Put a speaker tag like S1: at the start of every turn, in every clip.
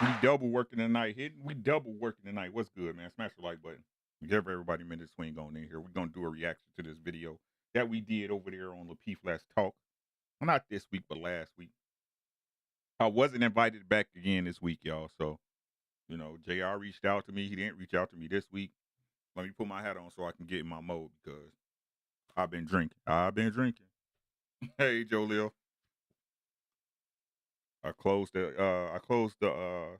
S1: We double working tonight. We double working tonight. What's good, man? Smash the like button. Give everybody a minute swing on in here. We're gonna do a reaction to this video that we did over there on Lapeef Let's Talk. Well, not this week, but last week. I wasn't invited back again this week, y'all. So, JR reached out to me. He didn't reach out to me this week. Let me put my hat on so I can get in my mode because I've been drinking. Hey, Joe Lil. I closed the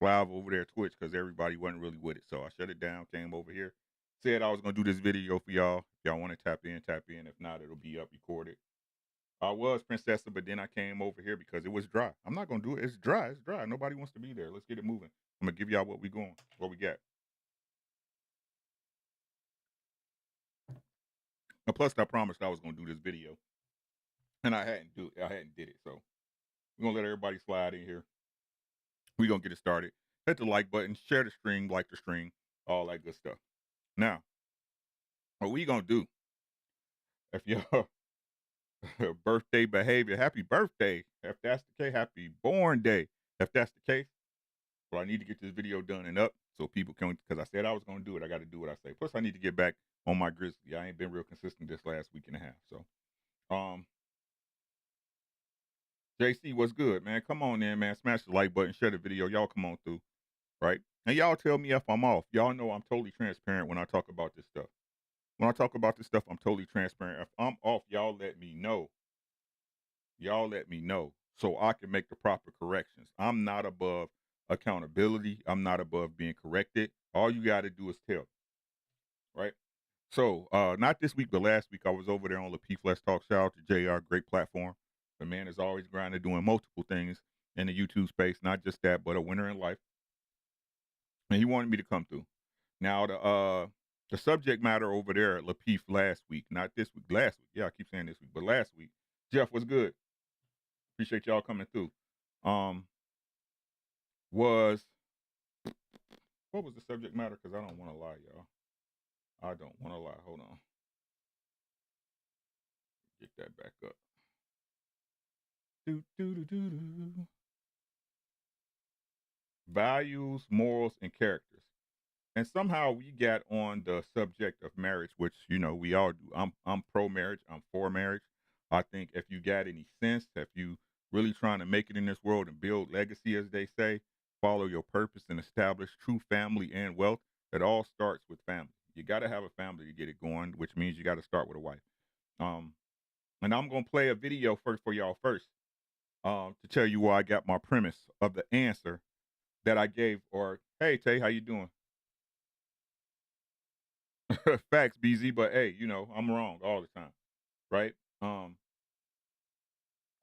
S1: live over there Twitch because everybody wasn't really with it. So I shut it down, came over here, said I was gonna do this video for y'all. If y'all want to tap in, tap in. If not, it'll be up recorded. I was Princessa, but then I came over here because it was dry. I'm not gonna do it. It's dry. It's dry. Nobody wants to be there. Let's get it moving. I'm gonna give y'all what we got. And plus, I promised I was gonna do this video, and I hadn't did it. So we're gonna let everybody slide in here. We're gonna get it started. Hit the like button, share the stream, like the stream, all that good stuff. Now, what we gonna do? If y'all birthday behavior, happy birthday. If that's the case, happy born day. If that's the case, well, I need to get this video done and up so people can, because I said I was gonna do it. I got to do what I say. Plus, I need to get back on my Grizzly. I ain't been real consistent this last week and a half. So, JC, what's good, man? Come on in, man. Smash the like button, share the video. Y'all come on through, right? And y'all tell me if I'm off. Y'all know I'm totally transparent when I talk about this stuff. When I talk about this stuff, I'm totally transparent. If I'm off, y'all let me know. Y'all let me know so I can make the proper corrections. I'm not above accountability. I'm not above being corrected. All you got to do is tell, right? So, not this week, but last week I was over there on Lapeef Let's Talk. Shout out to JR, great platform. The man is always grinding, doing multiple things in the YouTube space, not just that, but a winner in life. And he wanted me to come through. Now, the subject matter over there at Lapeef last week, not this week, last week. Yeah, I keep saying this week, but last week. Jeff, was good. Appreciate y'all coming through. Was what was the subject matter? Because I don't want to lie, y'all. I don't want to lie. Hold on. Get that back up. Values, morals, and characters. And somehow we got on the subject of marriage, which we all do. I'm pro marriage. I'm for marriage. I think if you got any sense, if you really trying to make it in this world and build legacy, as they say, follow your purpose and establish true family and wealth, it all starts with family. You got to have a family to get it going, which means you got to start with a wife. And I'm gonna play a video for y'all first, to tell you where I got my premise of the answer that I gave. Or hey, Tay, how you doing? Facts, BZ, but hey, I'm wrong all the time, right?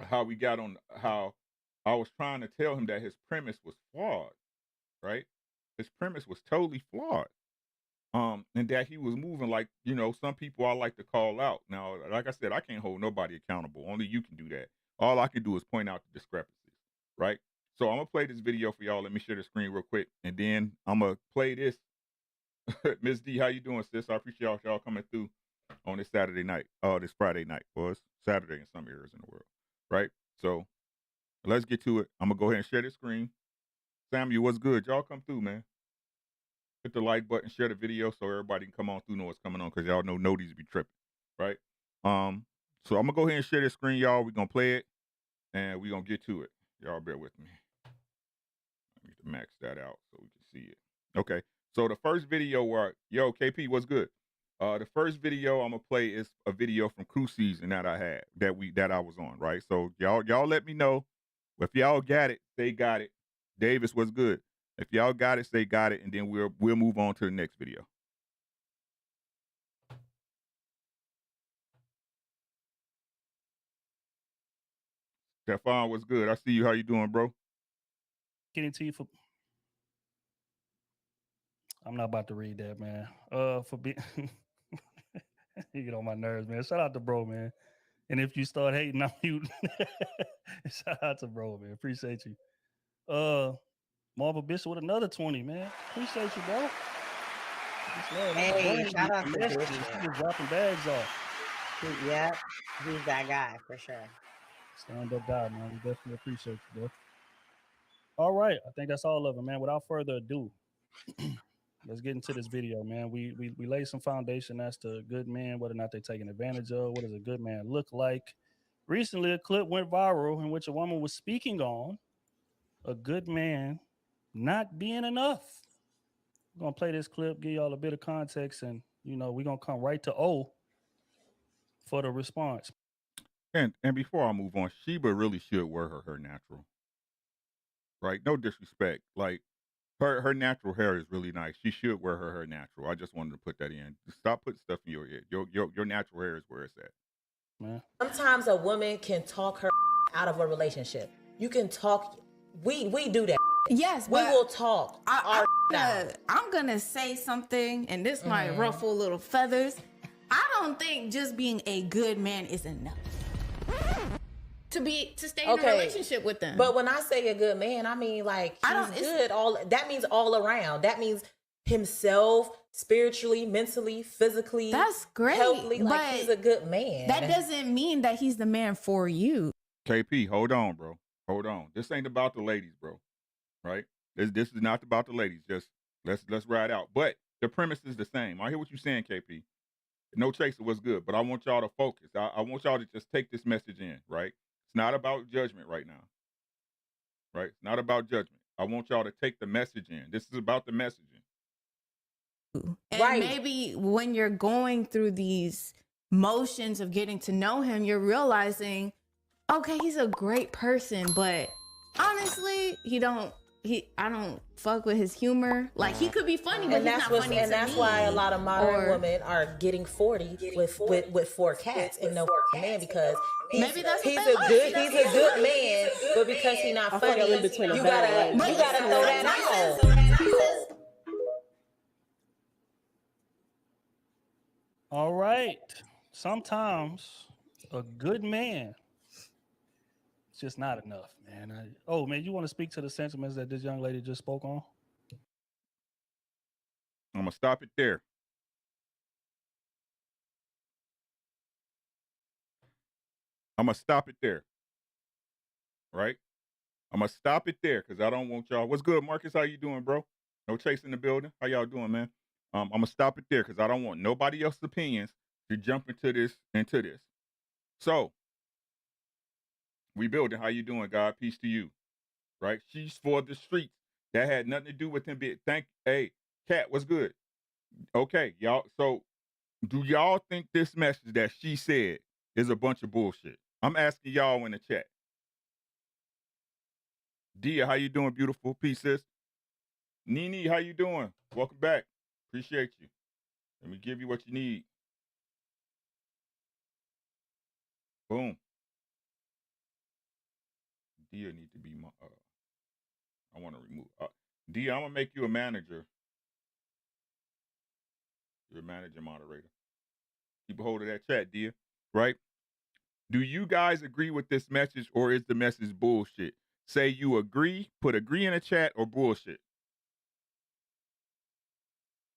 S1: How we got on, how I was trying to tell him that his premise was flawed, right? His premise was totally flawed. And that he was moving like, some people I like to call out. Now, like I said, I can't hold nobody accountable. Only you can do that. All I can do is point out the discrepancies, right? So I'm gonna play this video for y'all. Let me share the screen real quick, and then I'm gonna play this. Miss D, how you doing, sis? I appreciate y'all coming through on this Saturday night. This Friday night. Well, it's Saturday in some areas in the world, right? So let's get to it. I'm gonna go ahead and share the screen. Samuel, what's good? Y'all come through, man. Hit the like button, share the video so everybody can come on through, know what's coming on, because y'all know Nodies be tripping, right? So I'm gonna go ahead and share this screen, y'all. We're gonna play it and we're gonna get to it. Y'all bear with me. I need to max that out so we can see it. Okay. So the first video yo, KP, what's good? The first video I'm gonna play is a video from Crew Season that I had that I was on, right? So y'all let me know if y'all got it, they got it. Davis, what's good? If y'all got it, say got it, and then we'll move on to the next video. Stefan, what's good? I see you. How you doing, bro?
S2: Getting to you for. I'm not about to read that, man. For being, you get on my nerves, man. Shout out to bro, man. And if you start hating, I'm you. Shout out to bro, man. Appreciate you. Marvel Bishop with another 20, man. Appreciate you, bro.
S3: Hey, shout out to Bishop.
S2: She's just dropping bags off.
S3: Yep, he's that guy for sure.
S2: Stand up guy, man. We definitely appreciate you, bro. All right, I think that's all of them, man. Without further ado, let's get into this video, man. We laid some foundation as to good men, whether or not they're taking advantage of. What does a good man look like? Recently, a clip went viral in which a woman was speaking on a good man not being enough. We're gonna play this clip, give y'all a bit of context, and we're gonna come right to O for the response.
S1: And before I move on, Sheba really should wear her natural, right? No disrespect. Like her natural hair is really nice. She should wear her hair natural. I just wanted to put that in. Stop putting stuff in your head. Your natural hair is where it's at.
S2: Man.
S4: Sometimes a woman can talk her out of a relationship. You can talk. We do that.
S5: Yes,
S4: We
S5: but
S4: will talk our out.
S5: I'm gonna say something, and this might ruffle little feathers. I don't think just being a good man is enough to stay in a relationship with them.
S4: But when I say a good man, I mean like he's good. That means all around. That means himself, spiritually, mentally, physically.
S5: That's great.
S4: Healthily, like
S5: but
S4: he's a good man.
S5: that doesn't mean that he's the man for you.
S1: KP, hold on, bro. Hold on. This ain't about the ladies, bro. Right? This is not about the ladies. Just let's ride out. But the premise is the same. I hear what you're saying, KP. No chaser was good, but I want y'all to focus. I want y'all to just take this message in, right? It's not about judgment right now. Right? It's not about judgment. I want y'all to take the message in. This is about the messaging.
S5: And maybe when you're going through these motions of getting to know him, you're realizing, okay, he's a great person, but honestly, I don't fuck with his humor. Like, he could be funny, but he's not funny.
S4: And that's why a lot of modern women are getting 40 with 4 cats and no man, because he's a good man, but because he's not funny, you gotta throw that out.
S2: All right. Sometimes a good man, it's just not enough, man. Man, you want to speak to the sentiments that this young lady just spoke on?
S1: I'm gonna stop it there. I'm gonna stop it there. Right? I'm gonna stop it there because I don't want y'all. What's good, Marcus? How you doing, bro? No chase in the building. How y'all doing, man? I'm gonna stop it there because I don't want nobody else's opinions to jump into this. So, we building. How you doing, God? Peace to you. Right? She's for the streets. That had nothing to do with him. Hey, Cat, what's good? Okay, y'all. So, do y'all think this message that she said is a bunch of bullshit? I'm asking y'all in the chat. Dia, how you doing, beautiful? Peace, sis. Nene, how you doing? Welcome back. Appreciate you. Let me give you what you need. Boom. Dia need to be my. I want to remove. Dia, I'm gonna make you a manager. You're a manager moderator. Keep a hold of that chat, Dia. Right? Do you guys agree with this message, or is the message bullshit? Say you agree. Put agree in the chat, or bullshit.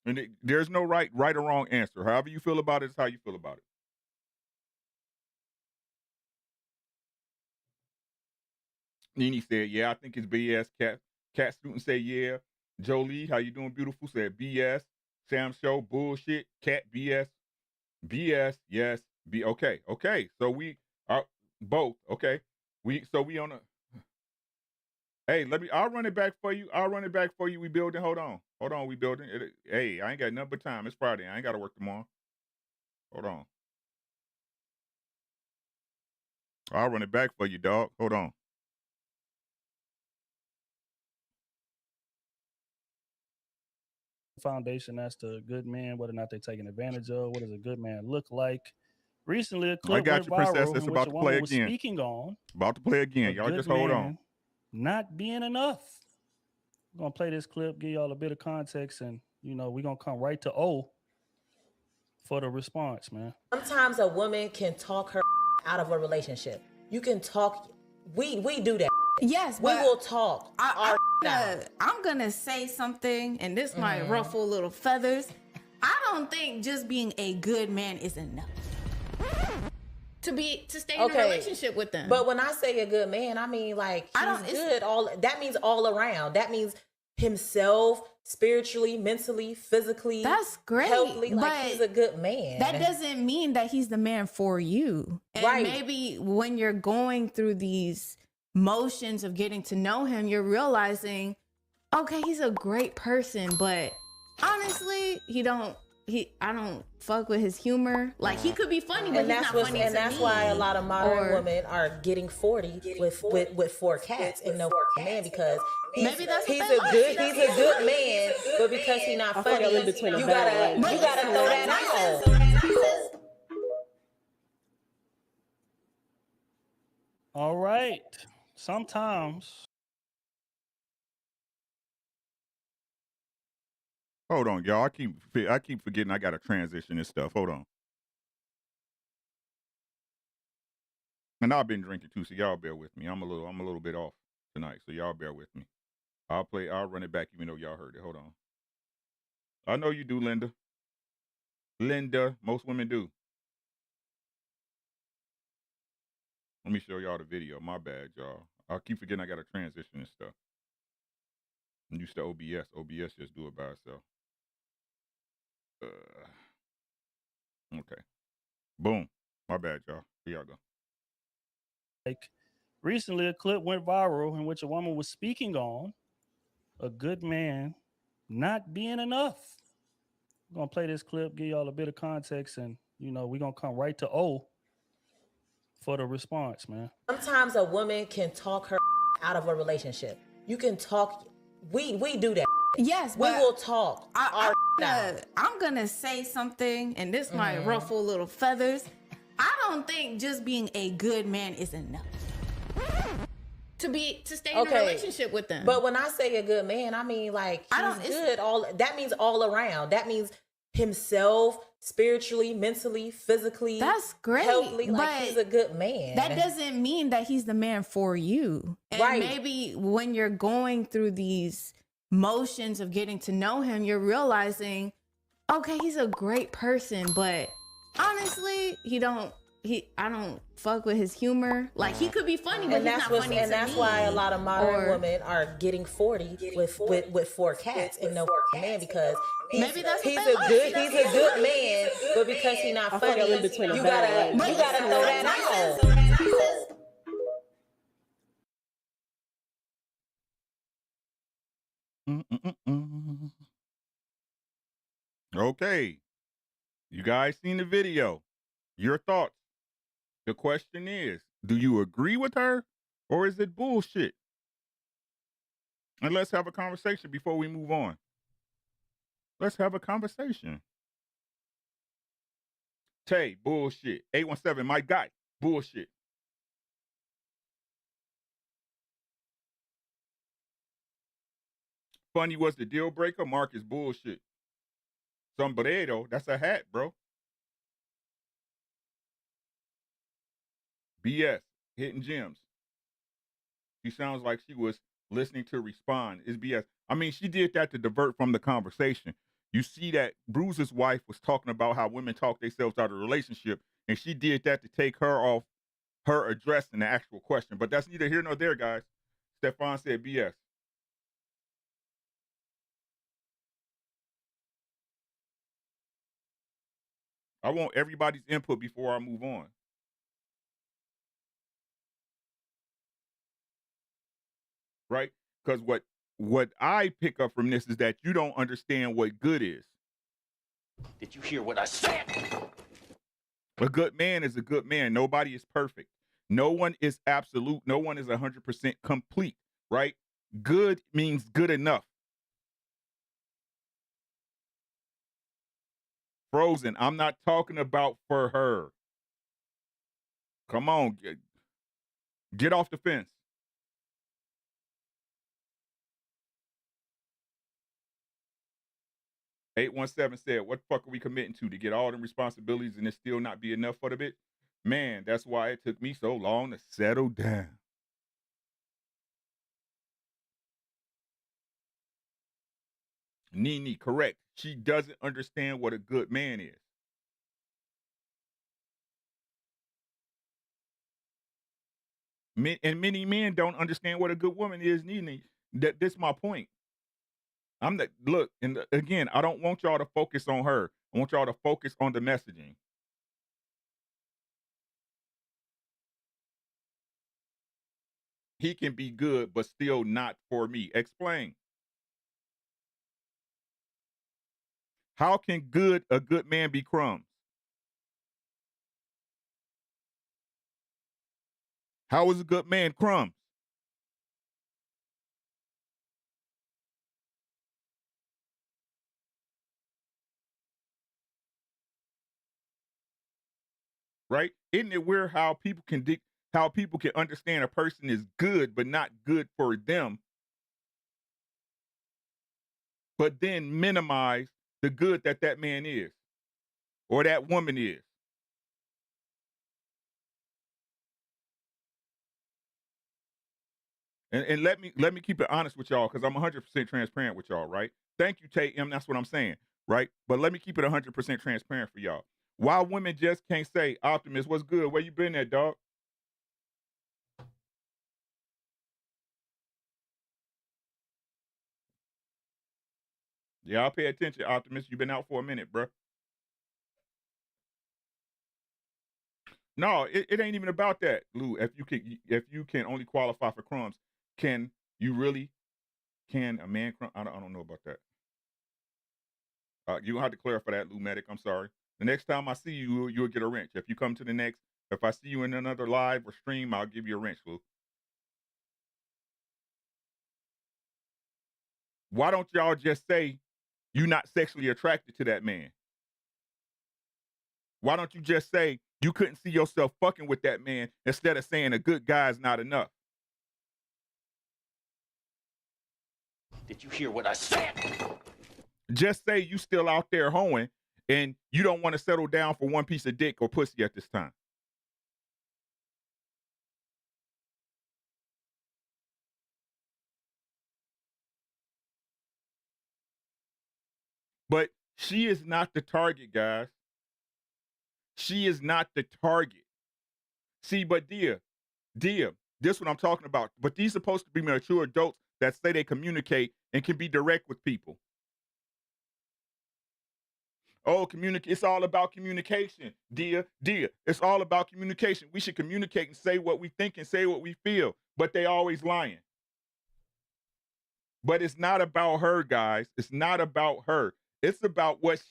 S1: And there's no right or wrong answer. However you feel about it is how you feel about it. Nene said, yeah, I think it's BS. Cat Student said, yeah. Jolie, how you doing, beautiful? Said BS. Sam Show, bullshit. Cat BS. BS, yes. Okay. So we are both, okay. We on a. Hey, I'll run it back for you. We building. Hold on. We building. Hey, I ain't got nothing but time. It's Friday. I ain't got to work tomorrow. Hold on. I'll run it back for you, dog. Hold on.
S2: Foundation as to good men, whether or not they're taking advantage of. What does a good man look like? Recently, a clip went viral in which a woman was speaking on.
S1: About to play again. Y'all just hold on.
S2: Not being enough. We're gonna play this clip, give y'all a bit of context, and we're gonna come right to O for the response, man.
S4: Sometimes a woman can talk her out of a relationship. You can talk. We do that.
S5: Yes,
S4: we will talk our out.
S5: I'm gonna say something, and this might ruffle little feathers. I don't think just being a good man is enough to stay in a relationship with them.
S4: But when I say a good man, I mean like he's good. That means all around. That means himself, spiritually, mentally, physically.
S5: That's great.
S4: Healthily, like he's a good man.
S5: That doesn't mean that he's the man for you. And maybe when you're going through these motions of getting to know him, you're realizing, okay, he's a great person, but honestly, I don't fuck with his humor. Like, he could be funny, but he's not funny to me.
S4: And that's why a lot of modern women are getting 40 with 4 cats and no man, because he's a good man, but because he's not funny, you gotta throw that out.
S2: All right. Sometimes.
S1: Hold on, y'all. I keep forgetting I gotta transition this stuff. Hold on. And I've been drinking too, so y'all bear with me. I'm a little bit off tonight, so y'all bear with me. I'll run it back even though y'all heard it. Hold on. I know you do, Linda. Linda, most women do. Let me show y'all the video. My bad, y'all. I keep forgetting I gotta transition this stuff. I'm used to OBS. OBS just do it by itself. Okay. Boom. My bad, y'all. Here y'all go.
S2: Like, recently a clip went viral in which a woman was speaking on a good man not being enough. I'm gonna play this clip, give y'all a bit of context, and we're gonna come right to O for the response, man.
S4: Sometimes a woman can talk her out of a relationship. You can talk. We do that.
S5: Yes,
S4: we will talk.
S5: I'm gonna say something, and this might ruffle little feathers. I don't think just being a good man is enough to stay in a relationship with them.
S4: But when I say a good man, I mean like he's good. That means all around. That means himself, spiritually, mentally, physically.
S5: That's great.
S4: Healthily, like he's a good man.
S5: That doesn't mean that he's the man for you. And maybe when you're going through these motions of getting to know him, you're realizing, okay, he's a great person, but honestly, I don't fuck with his humor. Like, he could be funny, but he's not funny to me.
S4: And that's why a lot of modern women are getting 40 with 4 cats and no man, because he's a good man, but because he's not funny, you gotta throw that out.
S1: Okay. You guys seen the video. Your thoughts. The question is, do you agree with her or is it bullshit? And let's have a conversation before we move on. Let's have a conversation. Tay, bullshit. 817, my guy, bullshit. Funny was the deal breaker. Mark is bullshit. Sombrero, that's a hat, bro. BS, hitting gems. She sounds like she was listening to respond. It's BS. I mean, she did that to divert from the conversation. You see that Bruce's wife was talking about how women talk themselves out of a relationship, and she did that to take her off her addressing the actual question. But that's neither here nor there, guys. Stefan said BS. I want everybody's input before I move on. Right? Because what I pick up from this is that you don't understand what good is.
S6: Did you hear what I said?
S1: A good man is a good man. Nobody is perfect. No one is absolute. No one is 100% complete, right? Good means good enough. Frozen, I'm not talking about for her. Come on, get off the fence. $817 said, what the fuck are we committing to get all them responsibilities and it still not be enough for the bitch? Man, that's why it took me so long to settle down. Nene, correct. She doesn't understand what a good man is. And many men don't understand what a good woman is needing. That's my point. Look, and again, I don't want y'all to focus on her. I want y'all to focus on the messaging. He can be good, but still not for me. Explain. How can a good man be crumbs? How is a good man crumbs? Right? Isn't it weird how people can understand a person is good but not good for them, but then minimize the good that man is or that woman is. And let me keep it honest with y'all, because I'm 100% transparent with y'all, right? Thank you, Tate M. That's what I'm saying, right? But let me keep it 100% transparent for y'all. Why women just can't say, Optimus, what's good? Where you been at, dog? Yeah, I'll pay attention, Optimus. You've been out for a minute, bro. No, it ain't even about that, Lou. If you can only qualify for crumbs, can a man crumb? I don't know about that. You gonna have to clarify that, Lou Medic. I'm sorry. The next time I see you, you'll get a wrench. If you come to the next, if I see you in another live or stream, I'll give you a wrench, Lou. Why don't y'all just say you're not sexually attracted to that man? Why don't you just say you couldn't see yourself fucking with that man instead of saying a good guy is not enough?
S6: Did you hear what I said?
S1: Just say you still out there hoeing and you don't want to settle down for one piece of dick or pussy at this time. But she is not the target, guys. She is not the target. See, but Dia, this is what I'm talking about. But these supposed to be mature adults that say they communicate and can be direct with people. Oh, it's all about communication, Dia. It's all about communication. We should communicate and say what we think and say what we feel, but they always lying. But it's not about her, guys. It's not about her. It's about what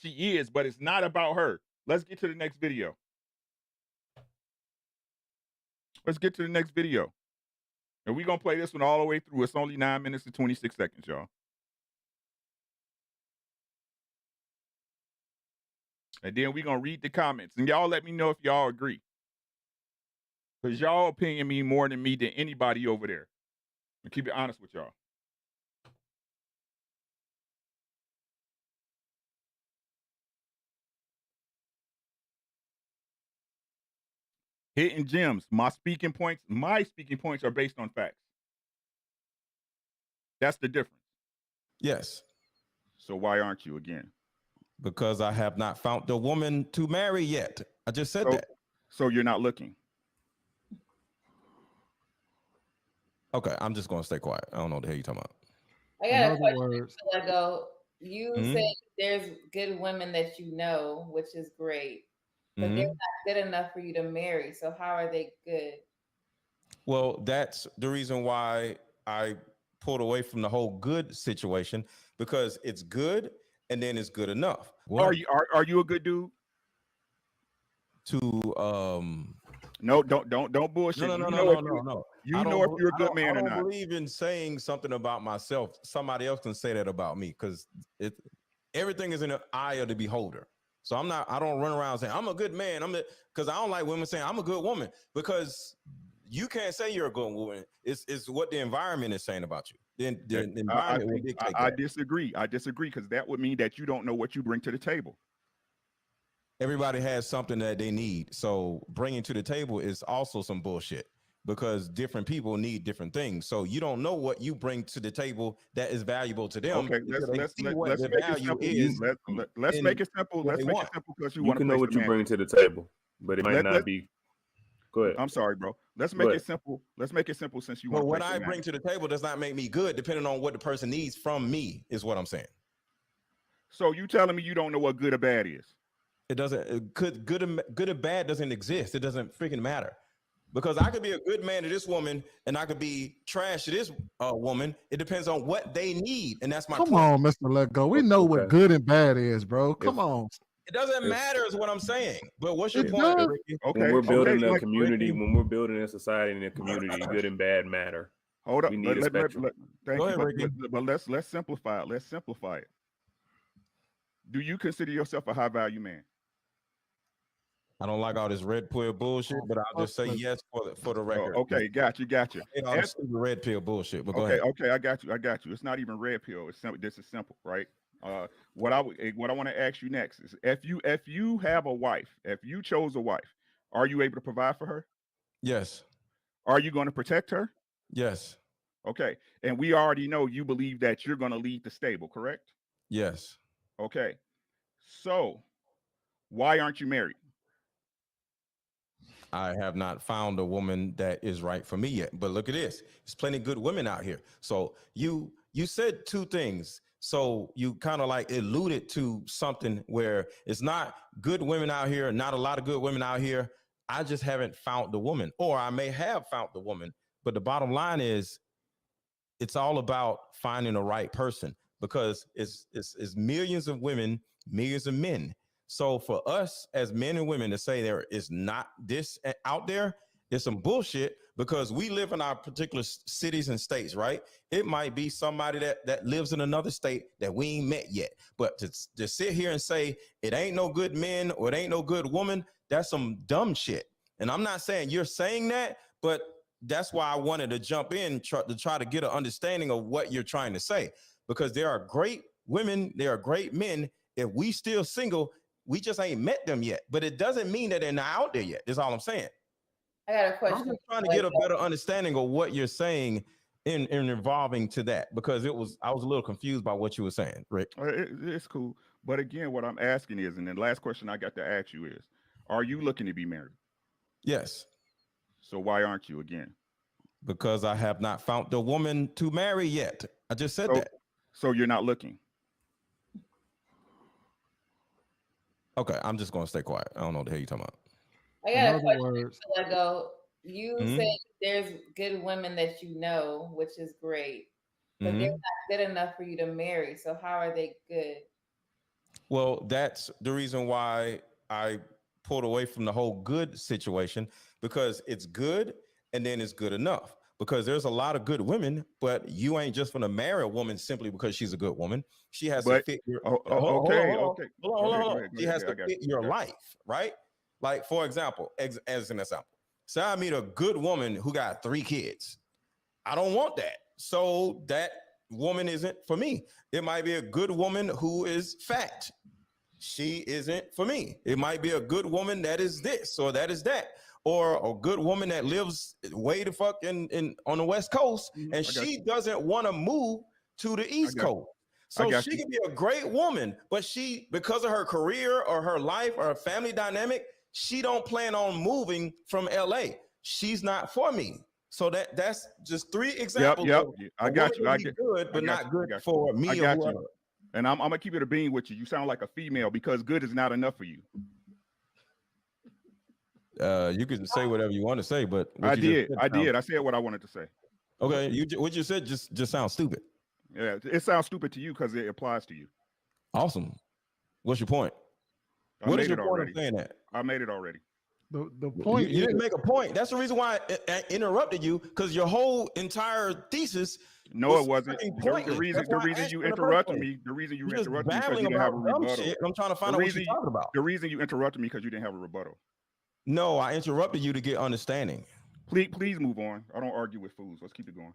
S1: she is, but it's not about her. Let's get to the next video. Let's get to the next video. And we're going to play this one all the way through. It's only 9 minutes and 26 seconds, y'all. And then we're going to read the comments. And y'all let me know if y'all agree. Because y'all opinion mean more than me than anybody over there. And keep it honest with y'all. Hidden gems. My speaking points are based on facts. That's the difference.
S7: Yes.
S1: So why aren't you again?
S7: Because I have not found the woman to marry yet. I just said that.
S1: So you're not looking.
S7: Okay, I'm just going to stay quiet. I don't know what the hell you're talking about.
S8: I got a question. You said there's good women that you know, which is great, but they're not good enough for you to marry. So how are they good?
S7: Well, that's the reason why I pulled away from the whole good situation, because it's good and then it's good enough.
S1: Are you a good dude? No, don't bullshit.
S7: No.
S1: You know if you're a good man or not.
S7: I don't believe in saying something about myself. Somebody else can say that about me, because everything is in the eye of the beholder. So I don't run around saying I'm a good man. Because I don't like women saying I'm a good woman, because you can't say you're a good woman. It's what the environment is saying about you. The environment will dictate that.
S1: I disagree because that would mean that you don't know what you bring to the table.
S7: Everybody has something that they need. So bringing to the table is also some bullshit, because different people need different things. So you don't know what you bring to the table that is valuable to them.
S1: Okay, let's make it simple. Let's make it simple because you want to
S9: know what you bring to the table, but it might not be Go ahead.
S1: I'm sorry, bro. Let's make it simple. Let's make it simple since you want
S7: But
S1: to
S7: what I bring to the table does not make me good, depending on what the person needs from me, is what I'm saying.
S1: So you telling me you don't know what good or bad is?
S7: It doesn't. Good and bad doesn't exist. It doesn't freaking matter. Because I could be a good man to this woman, and I could be trash to this woman. It depends on what they need, and that's my point.
S10: Come on, Mr. Let Go. We know what good and bad is, bro. Come on.
S7: It doesn't matter, is what I'm saying. But what's your
S10: It
S7: point,
S10: does.
S7: Ricky?
S9: When we're building a community, when we're building a society and a community, good and bad matter.
S1: Hold up.
S9: We need a spectrum.
S1: Thank you. But let's simplify it. Let's simplify it. Do you consider yourself a high value man?
S7: I don't like all this red pill bullshit, but I'll just say yes for the record.
S1: Okay, got you.
S7: It's red pill bullshit, but go ahead.
S1: Okay, I got you. It's not even red pill. It's simple. This is simple, right? What I want to ask you next is if you have a wife, if you chose a wife, are you able to provide for her?
S7: Yes.
S1: Are you going to protect her?
S7: Yes.
S1: Okay, and we already know you believe that you're going to lead the stable, correct?
S7: Yes.
S1: Okay, so why aren't you married?
S7: I have not found a woman that is right for me yet. But look at this. There's plenty of good women out here. So you said two things. So you kind of like alluded to something where it's not good women out here, not a lot of good women out here. I just haven't found the woman, or I may have found the woman. But the bottom line is it's all about finding the right person, because it's millions of women, millions of men. So for us as men and women to say there is not this out there, there's some bullshit, because we live in our particular cities and states, right? It might be somebody that lives in another state that we ain't met yet. But to sit here and say it ain't no good men or it ain't no good woman, that's some dumb shit. And I'm not saying you're saying that, but that's why I wanted to jump in to try to get an understanding of what you're trying to say, because there are great women, there are great men. If we still single, we just ain't met them yet, but it doesn't mean that they're not out there yet. That's all I'm saying.
S8: I got a question.
S7: I'm just trying to get a better understanding of what you're saying in involving to that, because I was a little confused by what you were saying, Rick.
S1: It's cool. But again, what I'm asking is, and the last question I got to ask you is, are you looking to be married?
S7: Yes.
S1: So why aren't you again?
S7: Because I have not found the woman to marry yet. I just said that.
S1: So you're not looking.
S7: Okay, I'm just going to stay quiet. I don't know what the hell you're talking about.
S8: I got a question. Lego. You said there's good women that you know, which is great, but they're not good enough for you to marry. So how are they good?
S7: Well, that's the reason why I pulled away from the whole good situation, because it's good and then it's good enough. Because there's a lot of good women, but you ain't just going to marry a woman simply because she's a good woman. She has to fit your hold on. She has to fit your life, right? Like, for example, as an example, say I meet a good woman who got 3 kids. I don't want that. So that woman isn't for me. It might be a good woman who is fat. She isn't for me. It might be a good woman that is this or that is that. Or a good woman that lives way the fuck in on the West Coast, and she doesn't want to move to the East Coast. So she can be a great woman, but she, because of her career or her life or her family dynamic, she don't plan on moving from LA. She's not for me. So that's just 3 examples.
S1: Yep. I got you. I get
S7: good, but not good for me.
S1: I got you. And I'm gonna keep it a bean with you. You sound like a female, because good is not enough for you.
S7: You can say whatever you want to say, but
S1: I did. I said what I wanted to say.
S7: Okay, what you said just sounds stupid.
S1: Yeah, it sounds stupid to you because it applies to you.
S7: Awesome. What's your point? What is your point of saying that?
S1: I made it already.
S10: The point
S7: you didn't make a point. That's the reason why I interrupted you, because your whole entire thesis.
S1: No, it wasn't. The reason you interrupted me, because you didn't have a rebuttal.
S7: Shit, I'm trying to find out what you're talking about.
S1: The reason you interrupted me because you didn't have a rebuttal.
S7: No, I interrupted you to get understanding.
S1: Please move on. I don't argue with fools. Let's keep it going.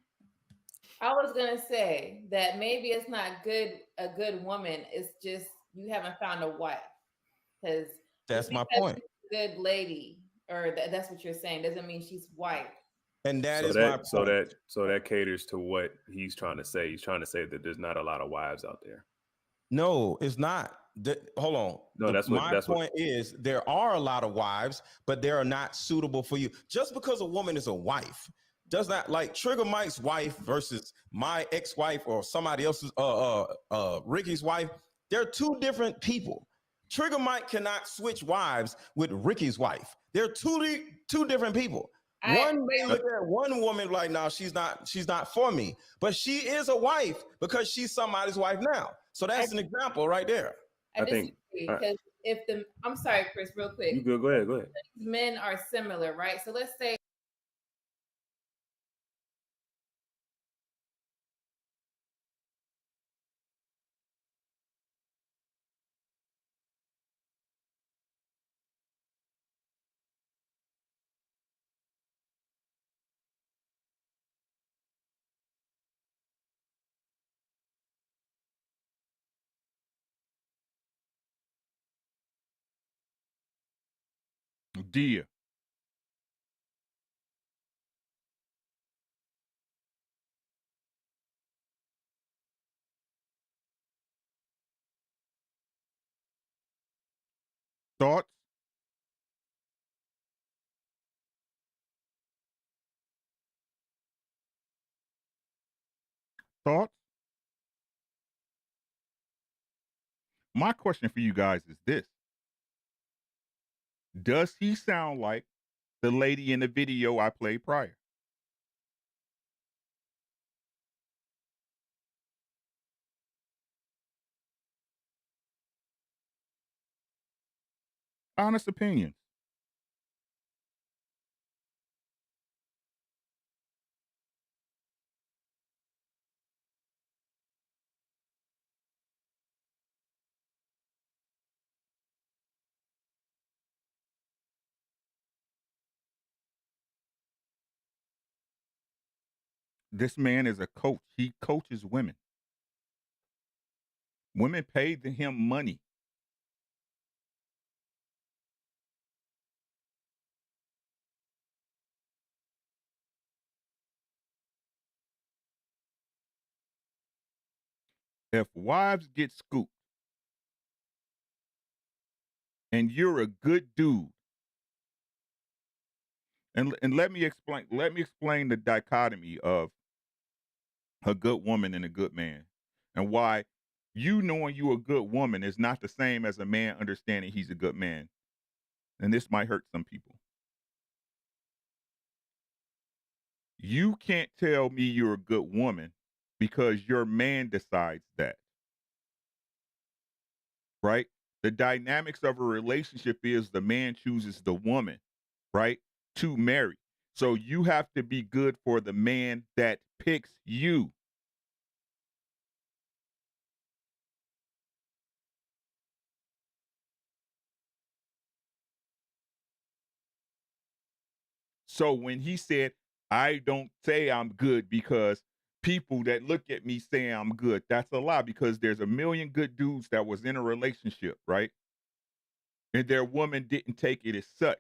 S8: I was gonna say that maybe it's not a good woman. It's just you haven't found a wife. Because
S7: that's my point.
S8: Good lady, or that's what you're saying, doesn't mean she's white.
S7: And that
S9: so
S7: is
S9: that,
S7: my point.
S9: So that caters to what he's trying to say. He's trying to say that there's not a lot of wives out there.
S7: No, it's not. Hold on.
S9: No,
S7: My point is there are a lot of wives, but they are not suitable for you. Just because a woman is a wife does not, like Trigger Mike's wife versus my ex-wife or somebody else's Ricky's wife. They're two different people. Trigger Mike cannot switch wives with Ricky's wife. They're two different people. One may look at one woman like, no, she's not for me, but she is a wife because she's somebody's wife now. So that's an example right there.
S8: I disagree because I'm sorry, Chris, real quick.
S9: You good? Go ahead.
S8: Men are similar, right? So let's say
S1: Dia. Thoughts? Thoughts? My question for you guys is this. Does he sound like the lady in the video I played prior? Honest opinions. This man is a coach. He coaches women. Women paid him money. If wives get scooped and you're a good dude, and let me explain the dichotomy of a good woman and a good man, and why you knowing you a good woman is not the same as a man understanding he's a good man. And this might hurt some people. You can't tell me you're a good woman because your man decides that. Right? The dynamics of a relationship is the man chooses the woman, right? To marry. So you have to be good for the man that picks you. So when he said, I don't say I'm good because people that look at me say I'm good, that's a lie because there's a million good dudes that was in a relationship, right? And their woman didn't take it as such,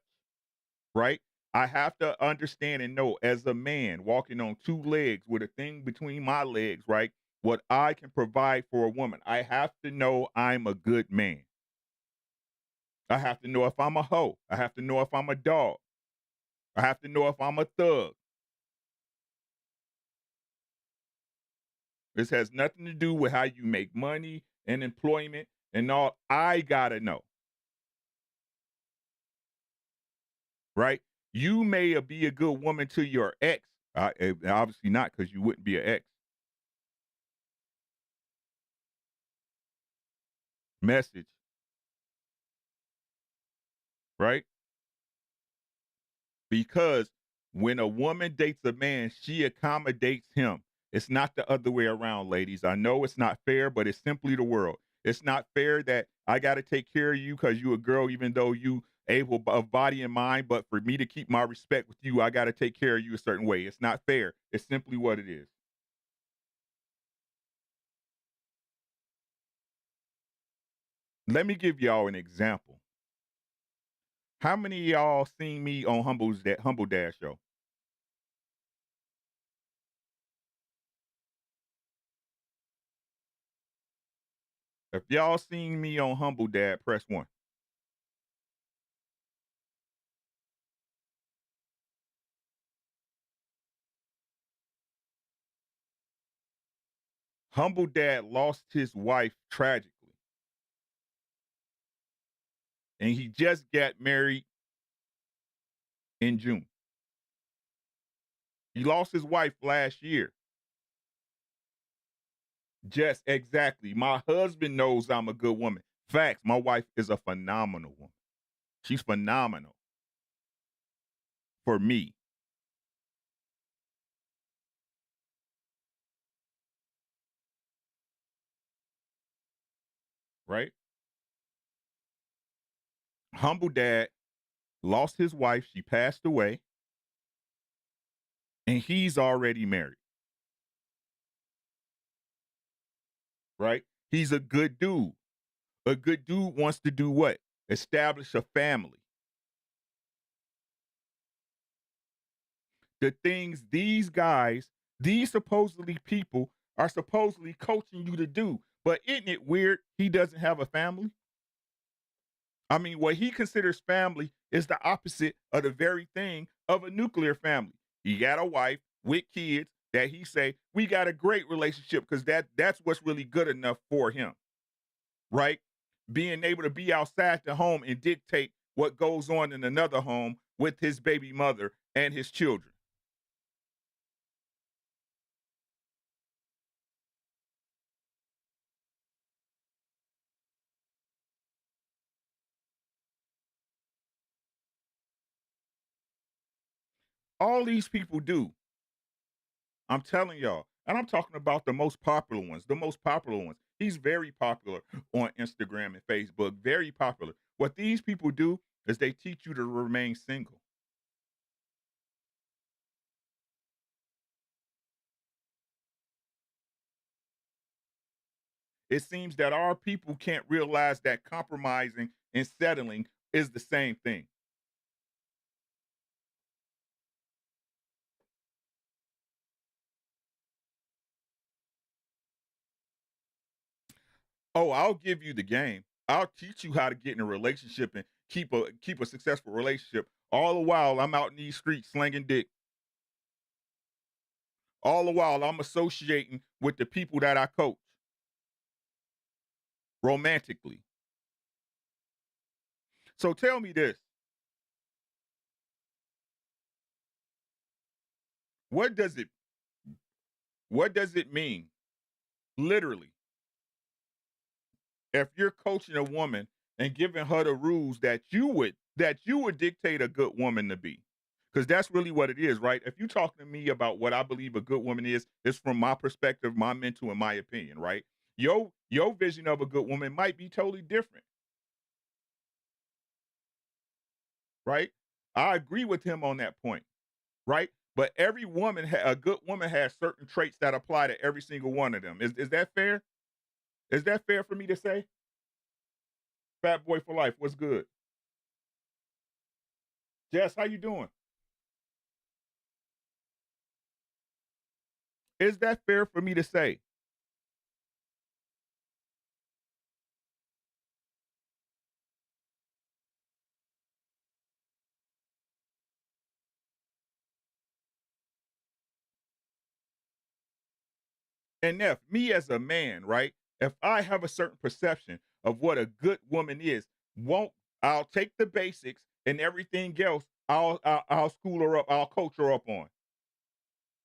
S1: right? I have to understand and know as a man walking on two legs with a thing between my legs, right? What I can provide for a woman. I have to know I'm a good man. I have to know if I'm a hoe. I have to know if I'm a dog. I have to know if I'm a thug. This has nothing to do with how you make money and employment and all. I gotta know. Right? You may be a good woman to your ex. Obviously not, because you wouldn't be an ex. Message. Right? Because when a woman dates a man, she accommodates him. It's not the other way around, ladies. I know it's not fair, but it's simply the world. It's not fair that I got to take care of you because you a girl, even though you able of body and mind. But for me to keep my respect with you, I got to take care of you a certain way. It's not fair. It's simply what it is. Let me give y'all an example. How many of y'all seen me on Humble Dash show? If y'all seen me on Humble Dad, press 1. Humble Dad lost his wife tragically. And he just got married in June. He lost his wife last year. Just exactly. My husband knows I'm a good woman. Facts, my wife is a phenomenal woman. She's phenomenal for me. Right? Humble Dad lost his wife. She passed away. And he's already married. Right? He's a good dude. A good dude wants to do what? Establish a family. The things these guys, these supposedly people are supposedly coaching you to do. But isn't it weird he doesn't have a family? I mean, what he considers family is the opposite of the very thing of a nuclear family. He got a wife with kids that he say, we got a great relationship because that's what's really good enough for him. Right? Being able to be outside the home and dictate what goes on in another home with his baby mother and his children. All these people do. I'm telling y'all. And I'm talking about the most popular ones, the most popular ones. He's very popular on Instagram and Facebook, very popular. What these people do is they teach you to remain single. It seems that our people can't realize that compromising and settling is the same thing. Oh, I'll give you the game. I'll teach you how to get in a relationship and keep a successful relationship. All the while I'm out in these streets slinging dick. All the while I'm associating with the people that I coach romantically. So tell me this. What does it mean? Literally, if you're coaching a woman and giving her the rules that you would dictate a good woman to be. Because that's really what it is, right? If you're talking to me about what I believe a good woman is, it's from my perspective, my mental, and my opinion, right? Your vision of a good woman might be totally different, right? I agree with him on that point, right? But every woman, a good woman, has certain traits that apply to every single one of them. Is that fair? Is that fair for me to say? Fat boy for life. What's good? Jess, how you doing? Is that fair for me to say? And if me as a man, right? If I have a certain perception of what a good woman is, won't I'll take the basics and everything else. I'll school her up. I'll coach her up on,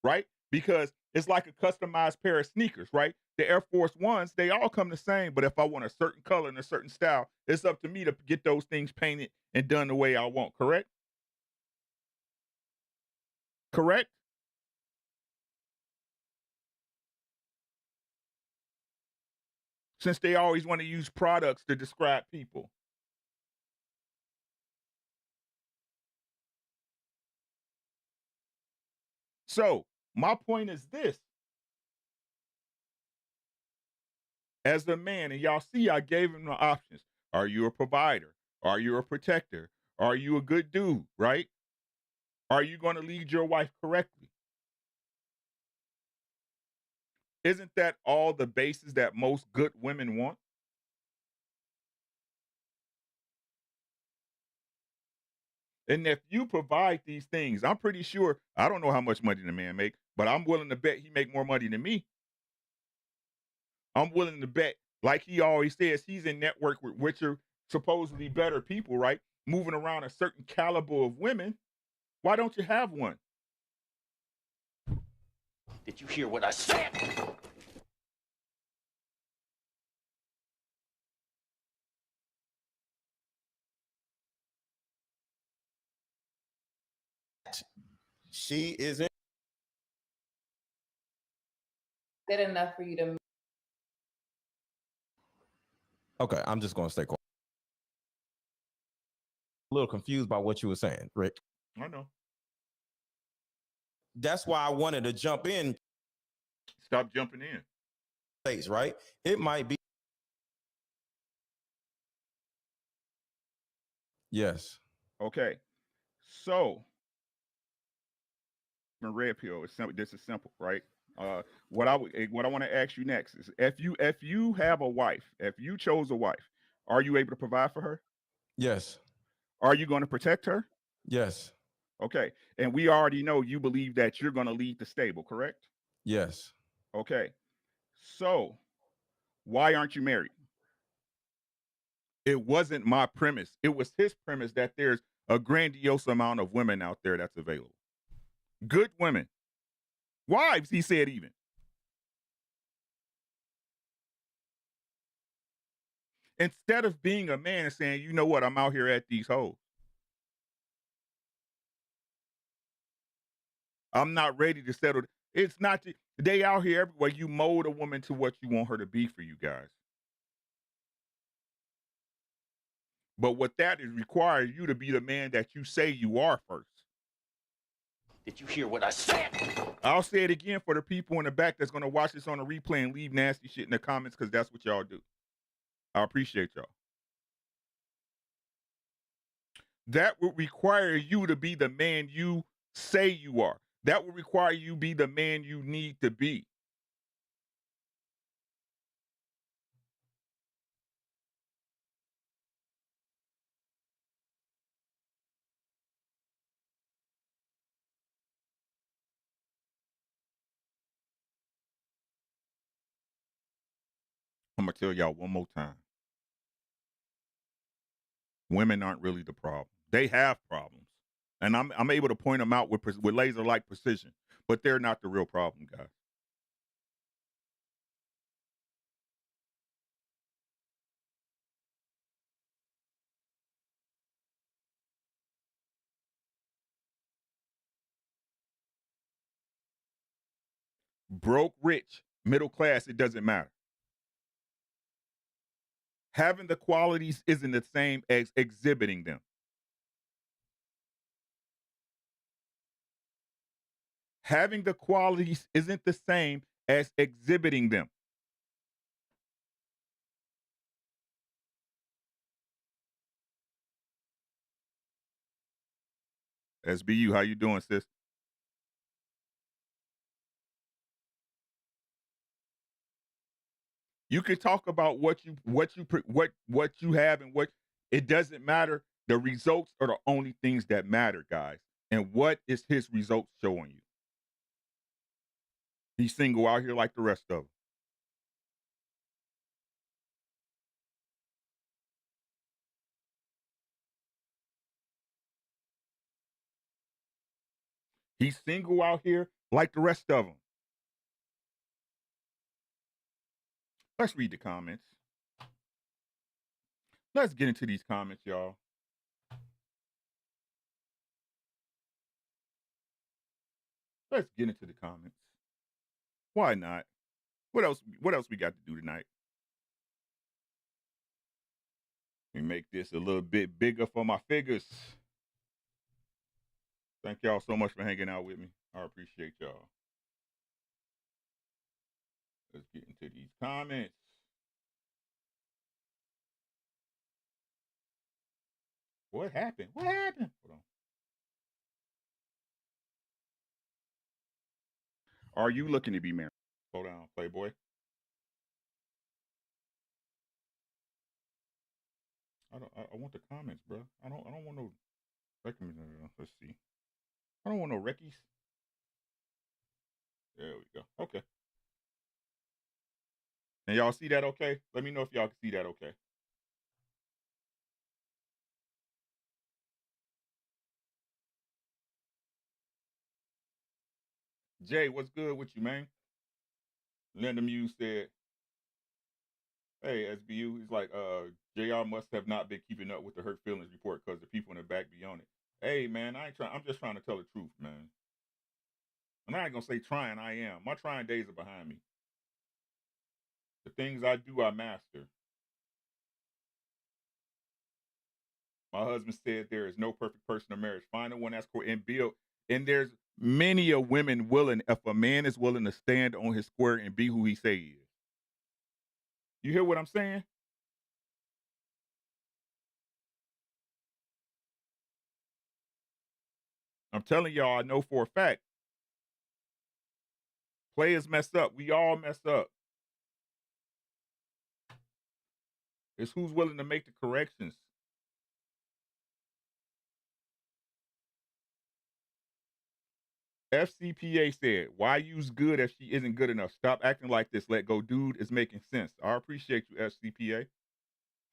S1: right? Because it's like a customized pair of sneakers, right? The Air Force Ones, they all come the same. But if I want a certain color and a certain style, it's up to me to get those things painted and done the way I want. Correct? Correct? Since they always want to use products to describe people. So my point is this. As a man, and y'all see, I gave him the options. Are you a provider? Are you a protector? Are you a good dude, right? Are you going to lead your wife correctly? Isn't that all the bases that most good women want? And if you provide these things, I'm pretty sure, I don't know how much money the man make, but I'm willing to bet he make more money than me. I'm willing to bet, like he always says, he's in network with richer, supposedly better people, right? Moving around a certain caliber of women. Why don't you have one?
S6: Did you hear what I said?
S7: She isn't
S8: good enough for you to.
S7: Okay, I'm just gonna stay quiet. A little confused by what you were saying, Rick.
S1: I know.
S7: That's why I wanted to jump in.
S1: Stop jumping in.
S7: Right? It might be. Yes.
S1: Okay. So, red pill is simple. This is simple, right? What I want to ask you next is if you have a wife, if you chose a wife, are you able to provide for her?
S7: Yes.
S1: Are you going to protect her?
S7: Yes.
S1: Okay. And we already know you believe that you're going to lead the stable, correct?
S7: Yes.
S1: Okay. So, why aren't you married? It wasn't my premise. It was his premise that there's a grandiose amount of women out there that's available. Good women. Wives, he said even. Instead of being a man and saying, you know what, I'm out here at these hoes. I'm not ready to settle. It's not, they out here everywhere. You mold a woman to what you want her to be for you guys. But what that is requires you to be the man that you say you are first.
S6: Did you hear what I said?
S1: I'll say it again for the people in the back that's going to watch this on a replay and leave nasty shit in the comments because that's what y'all do. I appreciate y'all. That would require you to be the man you say you are. That would require you be the man you need to be. I'm going to tell y'all one more time. Women aren't really the problem. They have problems. And I'm able to point them out with laser-like precision. But they're not the real problem, guys. Broke, rich, middle class, it doesn't matter. Having the qualities isn't the same as exhibiting them. Having the qualities isn't the same as exhibiting them. SBU, how you doing, sis? You can talk about what you have and what it doesn't matter. The results are the only things that matter, guys. And what is his results showing you? He's single out here like the rest of them. He's single out here like the rest of them. Let's read the comments. Let's get into these comments, y'all. Let's get into the comments. Why not? What else we got to do tonight? Let me make this a little bit bigger for my figures. Thank y'all so much for hanging out with me. I appreciate y'all. Let's get into these comments. What happened? What happened? Hold on. Are you looking to be married? Hold on, Playboy. I want the comments, bro. I don't want no Let's see. I don't want no Rickies. There we go. Okay. And y'all see that okay? Let me know if y'all can see that okay. Jay, what's good with you, man? Linda Muse said, hey, SBU, he's like, JR must have not been keeping up with the hurt feelings report because the people in the back be on it. Hey, man, I'm just trying to tell the truth, man. I'm not gonna say trying, I am. My trying days are behind me. The things I do, I master. My husband said there is no perfect person in marriage. Find the one that's cool and build. And there's many a women willing, if a man is willing to stand on his square and be who he say he is. You hear what I'm saying? I'm telling y'all, I know for a fact. Players mess up. We all mess up. It's who's willing to make the corrections. FCPA said, why use good if she isn't good enough? Stop acting like this. Let go. Dude is making sense. I appreciate you, FCPA.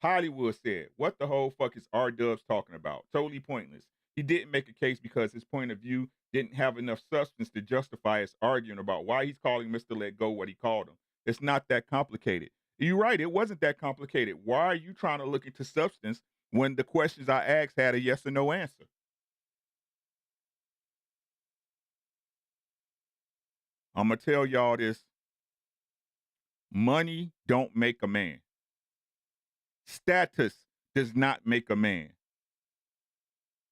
S1: Hollywood said, what the whole fuck is R-Dubs talking about? Totally pointless. He didn't make a case because his point of view didn't have enough substance to justify his arguing about why he's calling Mr. Let Go what he called him. It's not that complicated. You're right. It wasn't that complicated. Why are you trying to look into substance when the questions I asked had a yes or no answer? I'm going to tell y'all this. Money don't make a man. Status does not make a man.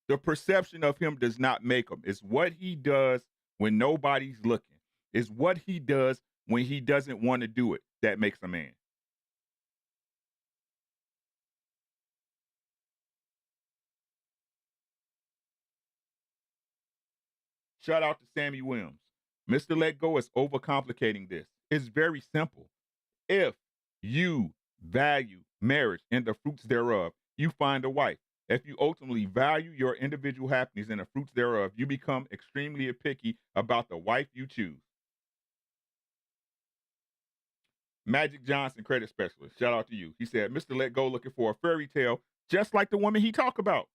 S1: The perception of him does not make him. It's what he does when nobody's looking. It's what he does when he doesn't want to do it that makes a man. Shout out to Sammy Williams. Mr. Let Go is overcomplicating this. It's very simple. If you value marriage and the fruits thereof, you find a wife. If you ultimately value your individual happiness and the fruits thereof, you become extremely picky about the wife you choose. Magic Johnson, credit specialist. Shout out to you. He said, Mr. Let Go looking for a fairy tale, just like the woman he talk about.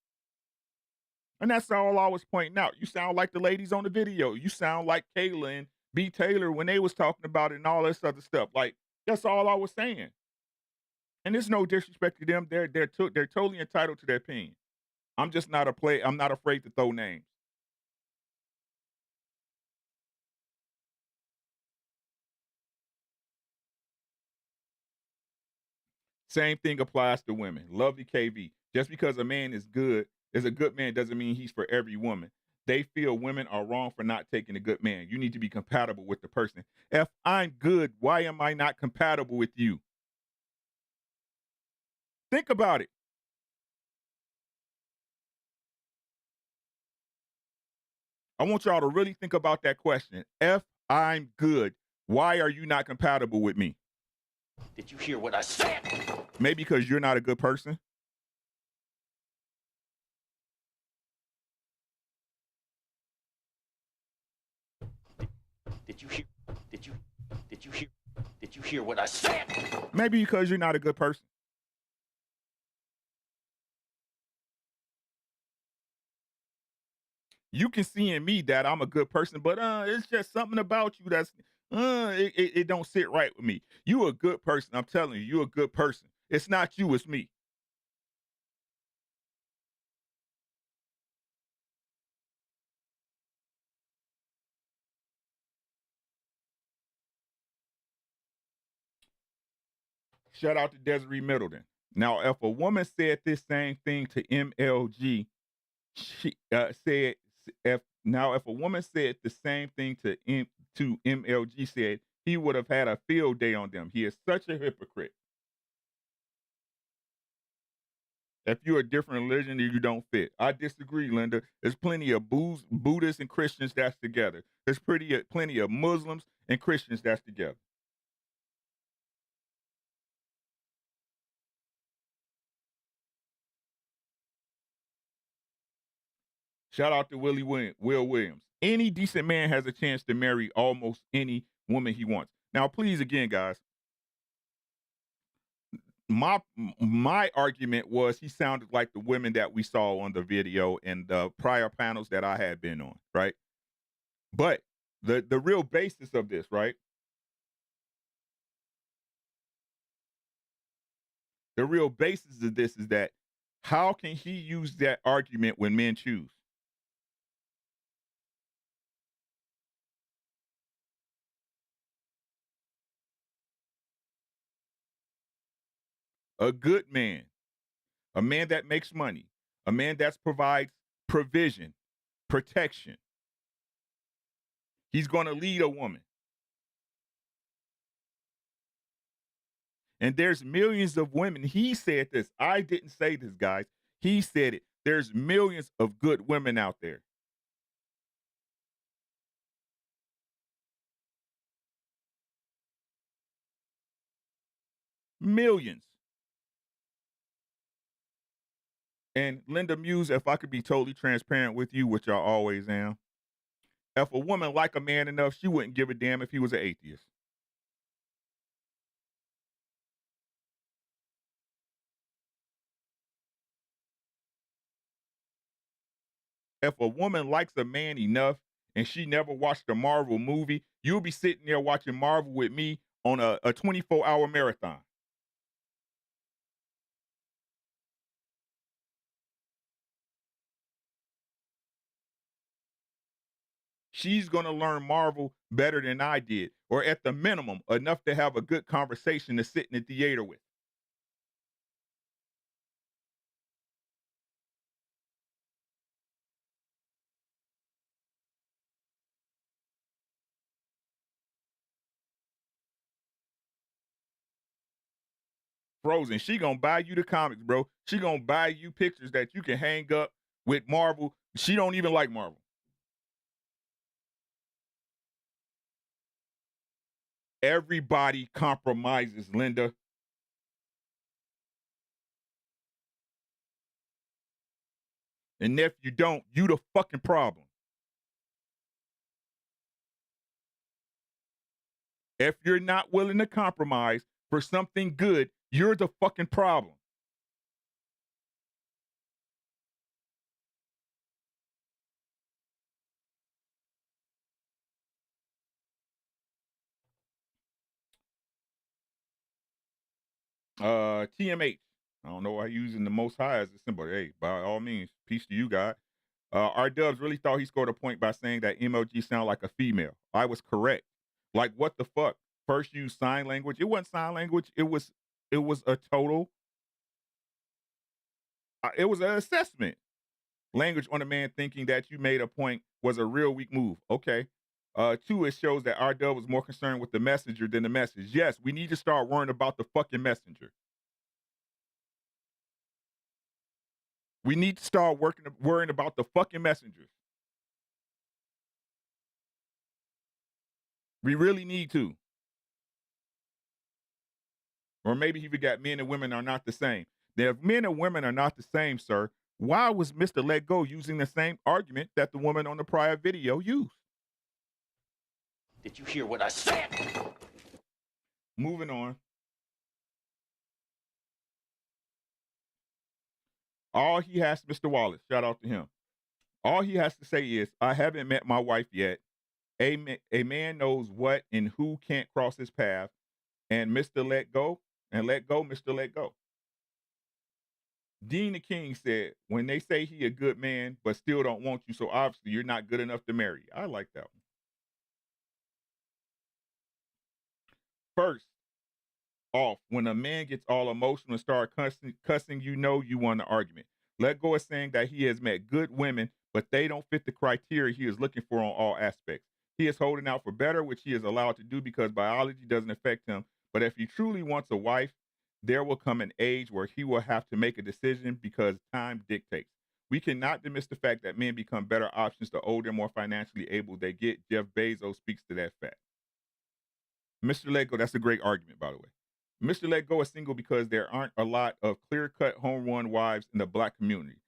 S1: And that's all I was pointing out. You sound like the ladies on the video. You sound like Kayla and B. Taylor when they was talking about it and all this other stuff. Like, that's all I was saying. And there's no disrespect to them. They're totally entitled to their opinion. I'm just not I'm not afraid to throw names. Same thing applies to women. Lovely KV. Just because a man is a good man doesn't mean he's for every woman. They feel women are wrong for not taking a good man. You need to be compatible with the person. If I'm good, why am I not compatible with you? Think about it. I want y'all to really think about that question. If I'm good, why are you not compatible with me?
S6: Did you hear what I said?
S1: Maybe because you're not a good person.
S6: Did you hear what I said?
S1: Maybe because you're not a good person. You can see in me that I'm a good person, but it's just something about you that's it don't sit right with me. You a good person. I'm telling you, you're a good person. It's not you, it's me. Shout out to Desiree Middleton. Now, if a woman said this same thing to MLG, she said if a woman said the same thing to MLG, said he would have had a field day on them. He is such a hypocrite. If you're a different religion, you don't fit. I disagree, Linda. There's plenty of Buddhists and Christians that's together. There's plenty of Muslims and Christians that's together. Shout out to Will Williams. Any decent man has a chance to marry almost any woman he wants. Now, please, again, guys, my argument was he sounded like the women that we saw on the video and the prior panels that I had been on, right? But the real basis of this, right? The real basis of this is that how can he use that argument when men choose? A good man, a man that makes money, a man that provides provision, protection. He's going to lead a woman. And there's millions of women. He said this. I didn't say this, guys. He said it. There's millions of good women out there. Millions. And Linda Muse, if I could be totally transparent with you, which I always am, if a woman liked a man enough, she wouldn't give a damn if he was an atheist. If a woman likes a man enough and she never watched a Marvel movie, you'll be sitting there watching Marvel with me on a 24-hour marathon. She's going to learn Marvel better than I did, or at the minimum, enough to have a good conversation to sit in the theater with. Frozen, she gonna buy you the comics, bro. She gonna buy you pictures that you can hang up with Marvel. She don't even like Marvel. Everybody compromises, Linda. And if you don't, you the fucking problem. If you're not willing to compromise for something good, you're the fucking problem. TMH. I don't know why you're using the most high as a symbol. Hey, by all means, peace to you, God. R Dubs really thought he scored a point by saying that MLG sound like a female. I was correct. Like, what the fuck? First use sign language. It wasn't sign language. It was a total. It was an assessment. Language on a man thinking that you made a point was a real weak move. Okay. Two, it shows that R Dub was more concerned with the messenger than the message. Yes, we need to start worrying about the fucking messenger. We need to start worrying about the fucking messengers. We really need to. Or maybe he forgot men and women are not the same. Now, if men and women are not the same, sir, why was Mr. Let Go using the same argument that the woman on the prior video used?
S6: Did you hear what I said?
S1: Moving on. All he has, Mr. Wallace, shout out to him. All he has to say is, I haven't met my wife yet. A man knows what and who can't cross his path. And Mr. Let Go, and let go, Mr. Let Go. Dean the King said, when they say he a good man, but still don't want you, so obviously you're not good enough to marry. I like that one. First off, when a man gets all emotional and start cussing, you know you won the argument. Let Go is saying that he has met good women, but they don't fit the criteria he is looking for on all aspects. He is holding out for better, which he is allowed to do because biology doesn't affect him. But if he truly wants a wife, there will come an age where he will have to make a decision because time dictates. We cannot dismiss the fact that men become better options the older, more financially able they get. Jeff Bezos speaks to that fact. Mr. Let Go, that's a great argument, by the way. Mr. Let Go is single because there aren't a lot of clear-cut home run wives in the black community.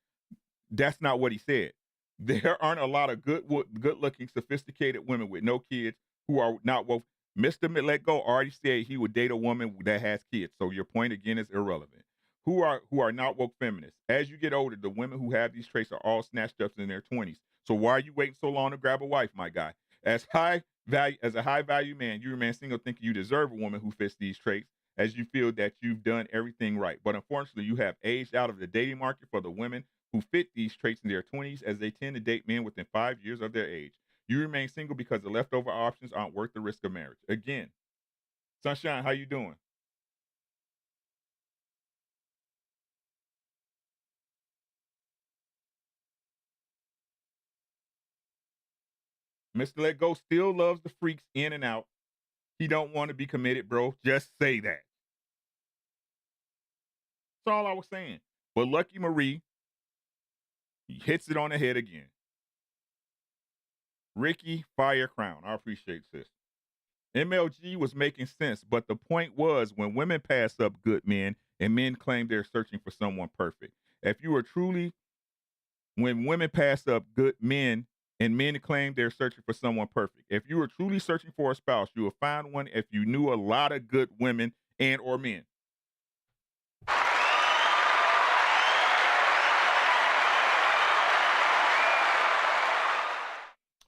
S1: That's not what he said. There aren't a lot of good-looking, sophisticated women with no kids who are not woke. Mr. Let Go already said he would date a woman that has kids. So your point again is irrelevant. Who are not woke feminists. As you get older, the women who have these traits are all snatched up in their 20s. So why are you waiting so long to grab a wife, my guy? As a high value man, you remain single thinking you deserve a woman who fits these traits as you feel that you've done everything right. But unfortunately, you have aged out of the dating market for the women who fit these traits in their 20s, as they tend to date men within 5 years of their age. You remain single because the leftover options aren't worth the risk of marriage. Again, Sunshine, how you doing? Mr. Let Go still loves the freaks in and out. He don't want to be committed, bro. Just say that. That's all I was saying. But Lucky Marie hits it on the head again. Ricky, fire crown. I appreciate this. MLG was making sense, but the point was when women pass up good men and men claim they're searching for someone perfect. If you are truly, when women pass up good men and men claim they're searching for someone perfect. If you are truly searching for a spouse, you will find one if you knew a lot of good women and or men.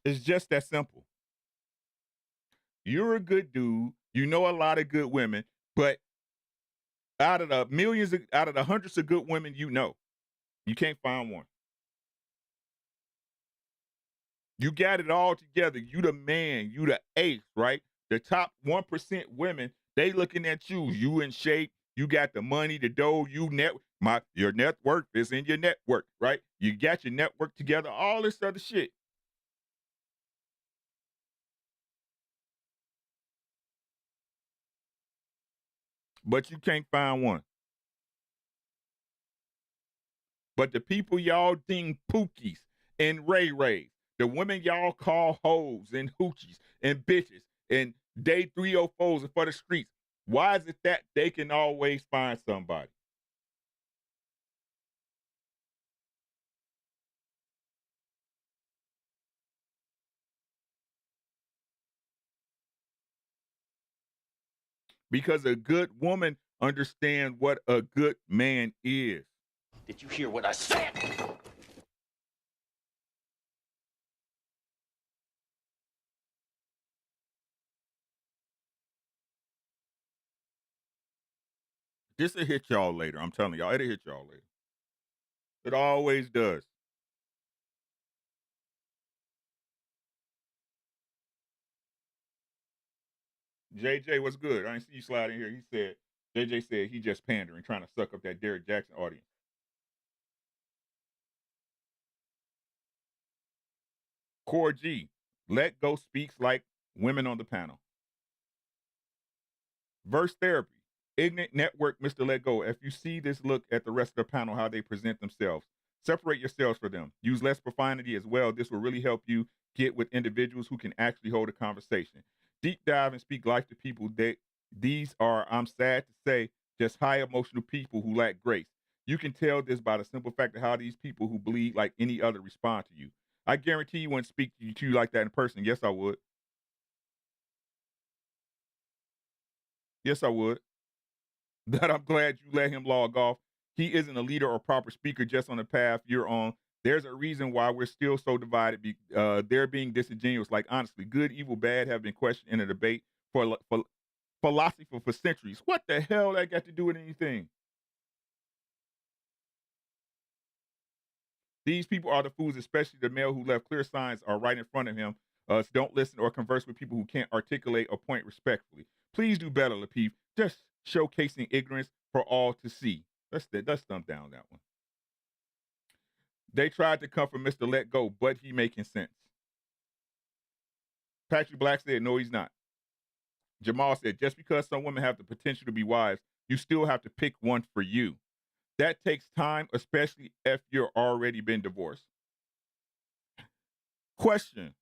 S1: It's just that simple. You're a good dude. You know a lot of good women, but out of the hundreds of good women you know, you can't find one. You got it all together. You the man. You the ace, right? The top 1% women, they looking at you. You in shape. You got the money, the dough. Your network is in your network, right? You got your network together. All this other shit. But you can't find one. But the people y'all ding pookies and ray rays, the women y'all call hoes and hoochies and bitches and day 304s and for the streets, why is it that they can always find somebody? Because a good woman understands what a good man is.
S6: Did you hear what I said?
S1: This will hit y'all later. I'm telling y'all, it'll hit y'all later. It always does. JJ, what's good? I didn't see you slide in here. JJ said he just pandering, trying to suck up that Derek Jackson audience. Core G, Let Go speaks like women on the panel. Verse therapy. Ignorant network, Mr. Let Go. If you see this, look at the rest of the panel, how they present themselves. Separate yourselves from them. Use less profanity as well. This will really help you get with individuals who can actually hold a conversation. Deep dive and speak life to people. These are, I'm sad to say, just high emotional people who lack grace. You can tell this by the simple fact of how these people who bleed like any other respond to you. I guarantee you wouldn't speak to you like that in person. Yes, I would. Yes, I would. But I'm glad you let him log off. He isn't a leader or proper speaker just on the path you're on. There's a reason why we're still so divided. They're being disingenuous. Like, honestly, good, evil, bad have been questioned in a debate for philosophy for centuries. What the hell that got to do with anything? These people are the fools, especially the male who left clear signs are right in front of him. Don't listen or converse with people who can't articulate a point respectfully. Please do better, Lapeef. Just showcasing ignorance for all to see. Let's thumb down that one. They tried to come for Mr. Let Go, but he making sense. Patrick Black said, no, he's not. Jamal said, just because some women have the potential to be wives, you still have to pick one for you. That takes time, especially if you're already been divorced. Question.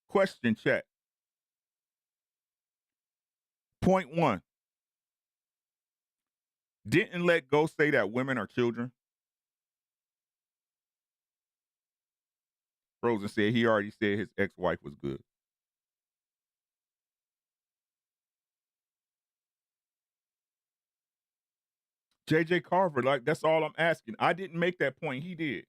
S1: Question, chat. Point one. Didn't Let Go say that women are children? Frozen said he already said his ex-wife was good. JJ Carver, like, that's all I'm asking. I didn't make that point. He did.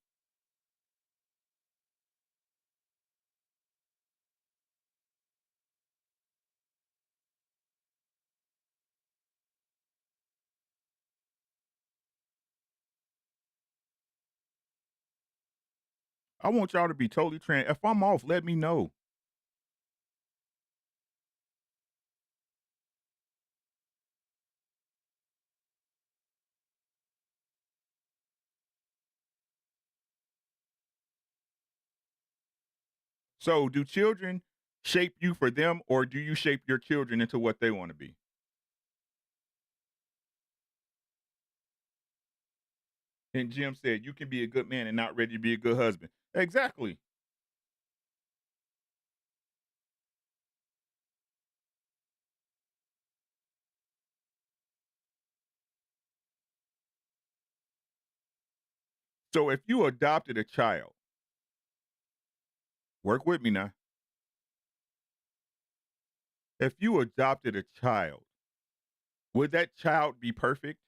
S1: I want y'all to be totally If I'm off, let me know. So, do children shape you for them, or do you shape your children into what they want to be? And Jim said, you can be a good man and not ready to be a good husband. Exactly. So, if you adopted a child, work with me now. If you adopted a child, would that child be perfect?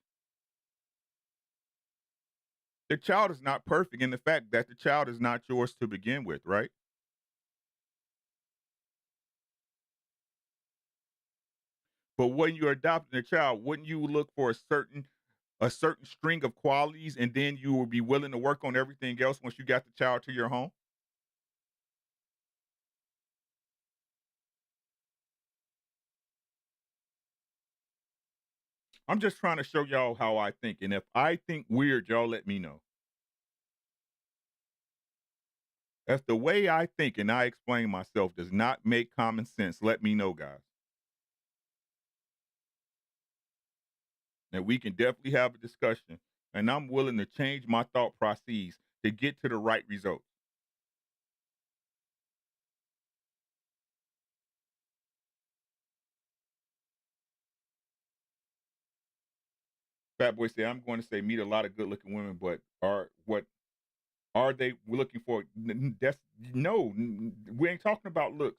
S1: The child is not perfect in the fact that the child is not yours to begin with, right? But when you're adopting a child, wouldn't you look for a certain string of qualities, and then you will be willing to work on everything else once you got the child to your home? I'm just trying to show y'all how I think, and if I think weird, y'all let me know. If the way I think and I explain myself does not make common sense, let me know, guys. And we can definitely have a discussion, and I'm willing to change my thought processes to get to the right result. Fat Boy said, I'm going to say meet a lot of good looking women, but are they looking for? That's no, we ain't talking about looks.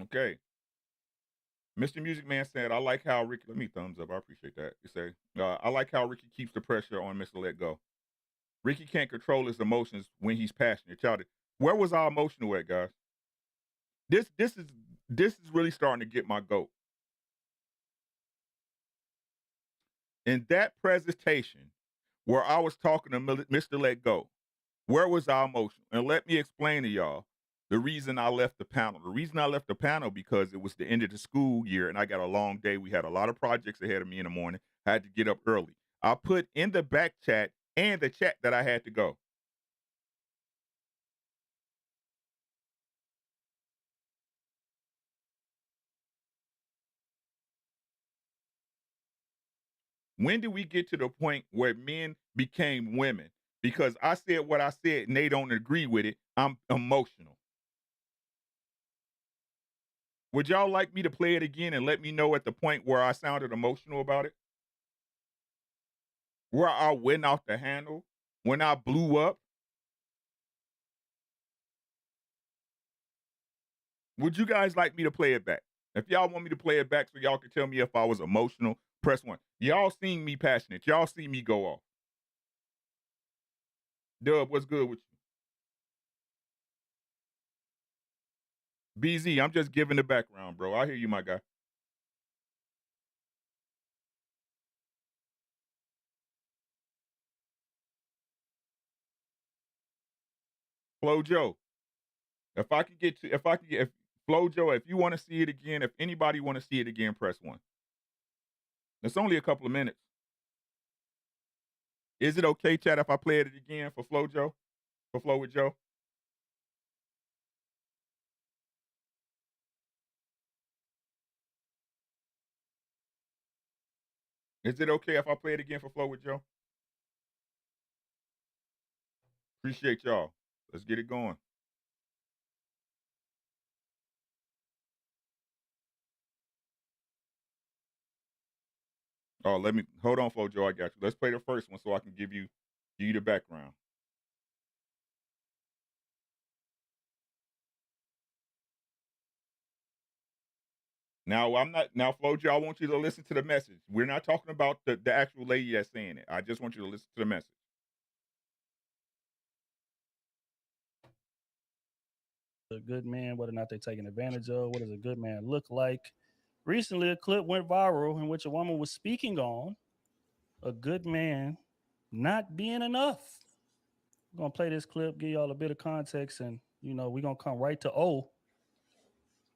S1: Okay. Mr. Music Man said, I like how Ricky, let me thumbs up. I appreciate that. You say, I like how Ricky keeps the pressure on Mr. Let Go. Ricky can't control his emotions when he's passionate. Child, where was our emotional at, guys? This is really starting to get my goat. In that presentation where I was talking to Mr. Let Go, where was our emotion? And let me explain to y'all the reason I left the panel. The reason I left the panel because it was the end of the school year and I got a long day. We had a lot of projects ahead of me in the morning. I had to get up early. I put in the back chat and the chat that I had to go. When did we get to the point where men became women? Because I said what I said and they don't agree with it. I'm emotional. Would y'all like me to play it again and let me know at the point where I sounded emotional about it? Where I went off the handle? When I blew up? Would you guys like me to play it back? If y'all want me to play it back so y'all can tell me if I was emotional, press 1. Y'all seen me passionate. Y'all see me go off. Dub, what's good with you? BZ, I'm just giving the background, bro. I hear you, my guy. Flo Joe. If Flo Joe, if you want to see it again, if anybody want to see it again, press 1. It's only a couple of minutes. Is it okay, chat, if I play it again for Flo Joe? For Flo with Joe? Is it okay if I play it again for Flo with Joe? Appreciate y'all. Let's get it going. Oh, let me hold on, Joe. I got you. Let's play the first one so I can give you the background. Now I'm not Joe, I want you to listen to the message. We're not talking about the actual lady that's saying it. I just want you to listen to the message.
S2: A good man, whether or not they're taking advantage of, what does a good man look like? Recently, a clip went viral in which a woman was speaking on a good man not being enough. I'm gonna play this clip, give y'all a bit of context, and we're gonna come right to O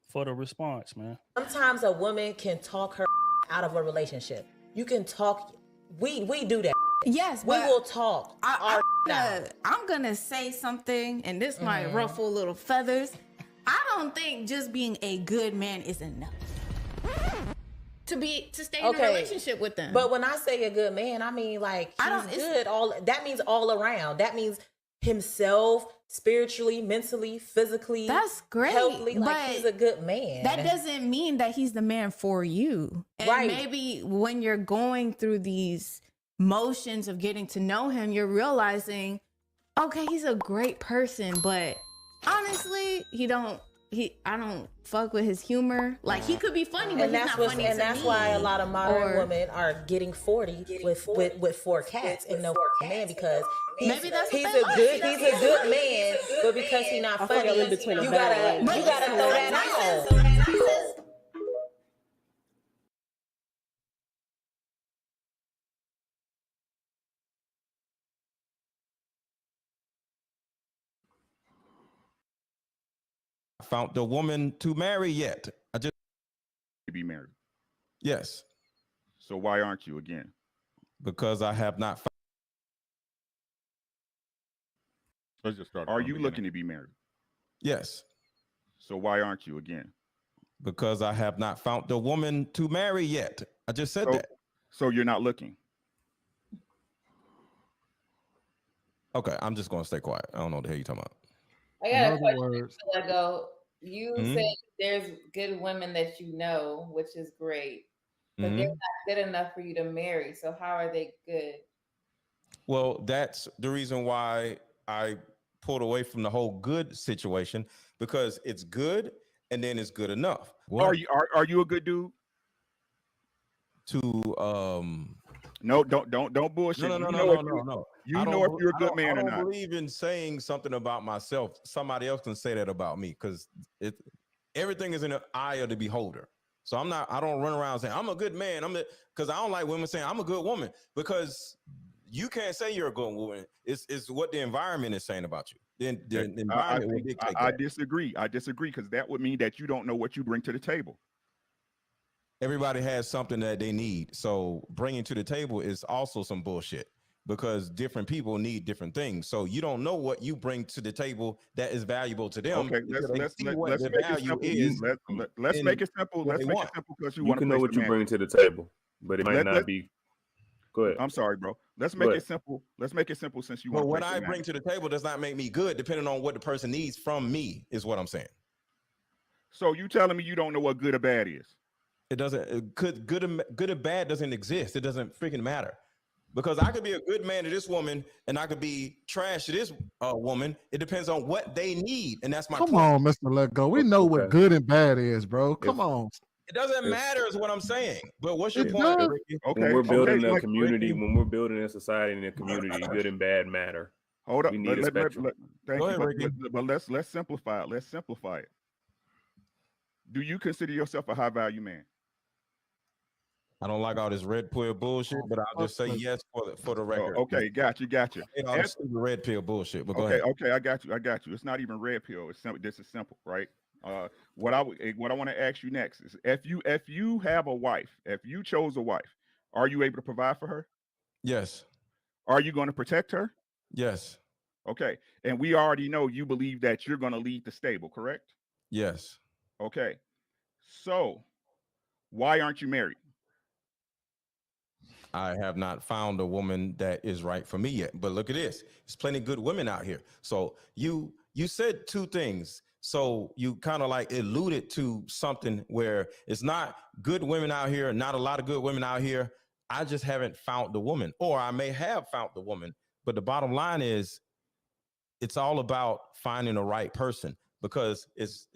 S2: for the response, man.
S4: Sometimes a woman can talk her out of a relationship. You can talk. We do that.
S5: Yes,
S4: we will talk.
S5: I'm gonna say something, and this might ruffle little feathers. I don't think just being a good man is enough to stay in a relationship with them.
S4: But when I say a good man, I mean like he's good. That means all around. That means himself, spiritually, mentally, physically.
S5: That's great.
S4: Healthily, like he's a good man.
S5: That doesn't mean that he's the man for you. And maybe when you're going through these motions of getting to know him, you're realizing, okay, he's a great person, but honestly, I don't fuck with his humor. Like, he could be funny, but he's not funny to me.
S4: And that's why a lot of modern women are getting 40 with 4 cats and no man, because he's a good man, but because he's not funny, you gotta throw that out.
S7: Found the woman to marry yet. I just
S1: be married.
S7: Yes.
S1: So why aren't you again?
S7: Because I have not found.
S1: Let's just start. Are you looking to be married?
S7: Yes.
S1: So why aren't you again?
S7: Because I have not found the woman to marry yet. I just said that.
S1: So you're not looking.
S7: Okay, I'm just gonna stay quiet. I don't know what the hell you're talking about.
S8: I got a question. Lego. You said there's good women that you know, which is great, but they're not good enough for you to marry. So how are they good?
S7: Well, that's the reason why I pulled away from the whole good situation, because it's good and then it's good enough.
S1: Are you a good dude? No, don't bullshit.
S7: No.
S1: You know if you're a good man or not.
S7: I don't believe in saying something about myself. Somebody else can say that about me, because everything is in the eye of the beholder. So I don't run around saying I'm a good man. Because I don't like women saying I'm a good woman, because you can't say you're a good woman. It's what the environment is saying about you. The environment will dictate that.
S1: I disagree because that would mean that you don't know what you bring to the table.
S7: Everybody has something that they need. So bringing to the table is also some bullshit, because different people need different things. So you don't know what you bring to the table that is valuable to them.
S1: Okay, let's make it simple. Let's make it simple. Let's make it simple, because
S9: you can know what you bring to the table, but it might not be. Go ahead.
S1: I'm sorry, bro. Let's make it simple. Let's make it simple, since you want.
S7: But what I bring to the table does not make me good, depending on what the person needs from me, is what I'm saying.
S1: So you telling me you don't know what good or bad is?
S7: It doesn't. Good or bad doesn't exist. It doesn't freaking matter, because I could be a good man to this woman and I could be trash to this woman. It depends on what they need, and that's my point.
S10: Come on, Mr. Let Go. We know what good and bad is, bro. Come on.
S7: It doesn't matter, is what I'm saying. But what's your point, Ricky?
S9: Okay. When we're building a community, when we're building a society and a community, good and bad matter.
S1: Hold up.
S9: We need a spectrum.
S1: Thank you. But let's simplify it. Let's simplify it. Do you consider yourself a high value man?
S7: I don't like all this red pill bullshit, but I'll just say yes for the record.
S1: Okay, got you.
S7: All this red pill bullshit, but go ahead.
S1: Okay, I got you. It's not even red pill. It's simple. This is simple, right? What I want to ask you next is, if you have a wife, if you chose a wife, are you able to provide for her?
S7: Yes.
S1: Are you going to protect her?
S7: Yes.
S1: Okay, and we already know you believe that you're going to lead the stable, correct?
S7: Yes.
S1: Okay, so why aren't you married?
S7: I have not found a woman that is right for me yet. But look at this. There's plenty of good women out here. So you said two things. So you kind of like alluded to something where it's not good women out here, not a lot of good women out here. I just haven't found the woman, or I may have found the woman. But the bottom line is it's all about finding the right person, because it's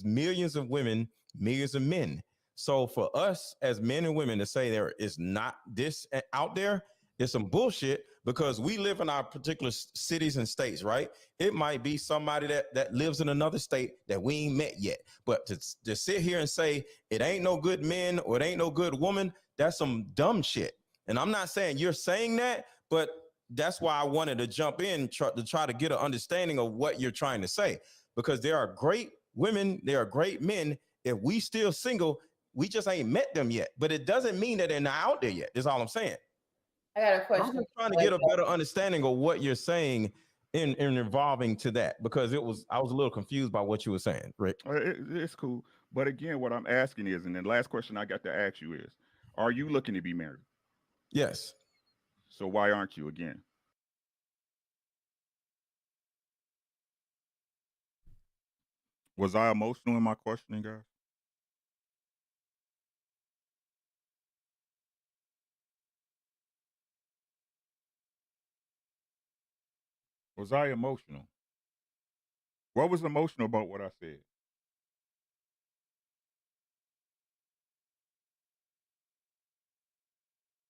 S7: millions of women, millions of men. So for us as men and women to say there is not this out there, is some bullshit, because we live in our particular cities and states, right? It might be somebody that lives in another state that we ain't met yet. But to sit here and say it ain't no good men or it ain't no good woman, that's some dumb shit. And I'm not saying you're saying that, but that's why I wanted to jump in to try to get an understanding of what you're trying to say, because there are great women, there are great men. If we still single, we just ain't met them yet, but it doesn't mean that they're not out there yet. That's all I'm saying.
S8: I got a question.
S7: I'm just trying to get a better understanding of what you're saying in involving to that, because I was a little confused by what you were saying, Rick.
S1: It's cool. But again, what I'm asking is, and the last question I got to ask you is, are you looking to be married?
S7: Yes.
S1: So why aren't you again? Was I emotional in my questioning, guys? Was I emotional? What was emotional about what I said?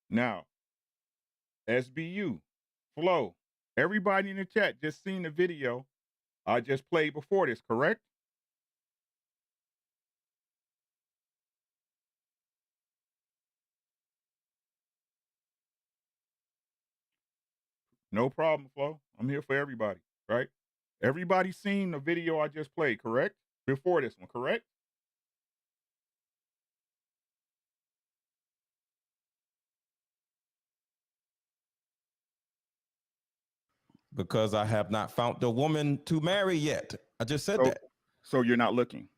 S1: Now, SBU, Flo, everybody in the chat just seen the video I just played before this, correct? No problem, Flo. I'm here for everybody, right? Everybody seen the video I just played, correct? Before this one, correct?
S7: Because I have not found the woman to marry yet. I just said that.
S1: So you're not looking.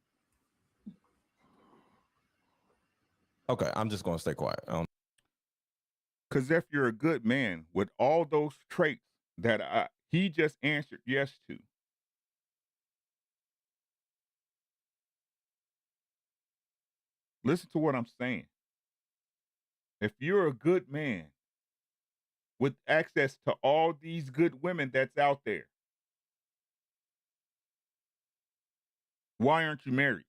S7: Okay, I'm just going to stay quiet.
S1: Because if you're a good man with all those traits that he just answered yes to, listen to what I'm saying. If you're a good man with access to all these good women that's out there, why aren't you married?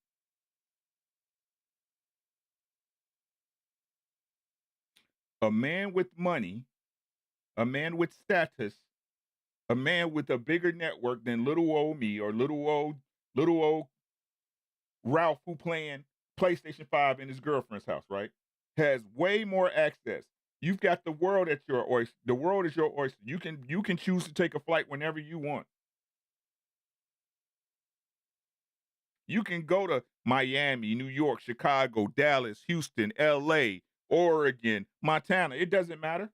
S1: A man with money, a man with status, a man with a bigger network than little old me or little old Ralph who playing PlayStation 5 in his girlfriend's house, right? Has way more access. You've got the world at your oyster. The world is your oyster. You can choose to take a flight whenever you want. You can go to Miami, New York, Chicago, Dallas, Houston, LA, Oregon, Montana. It doesn't matter.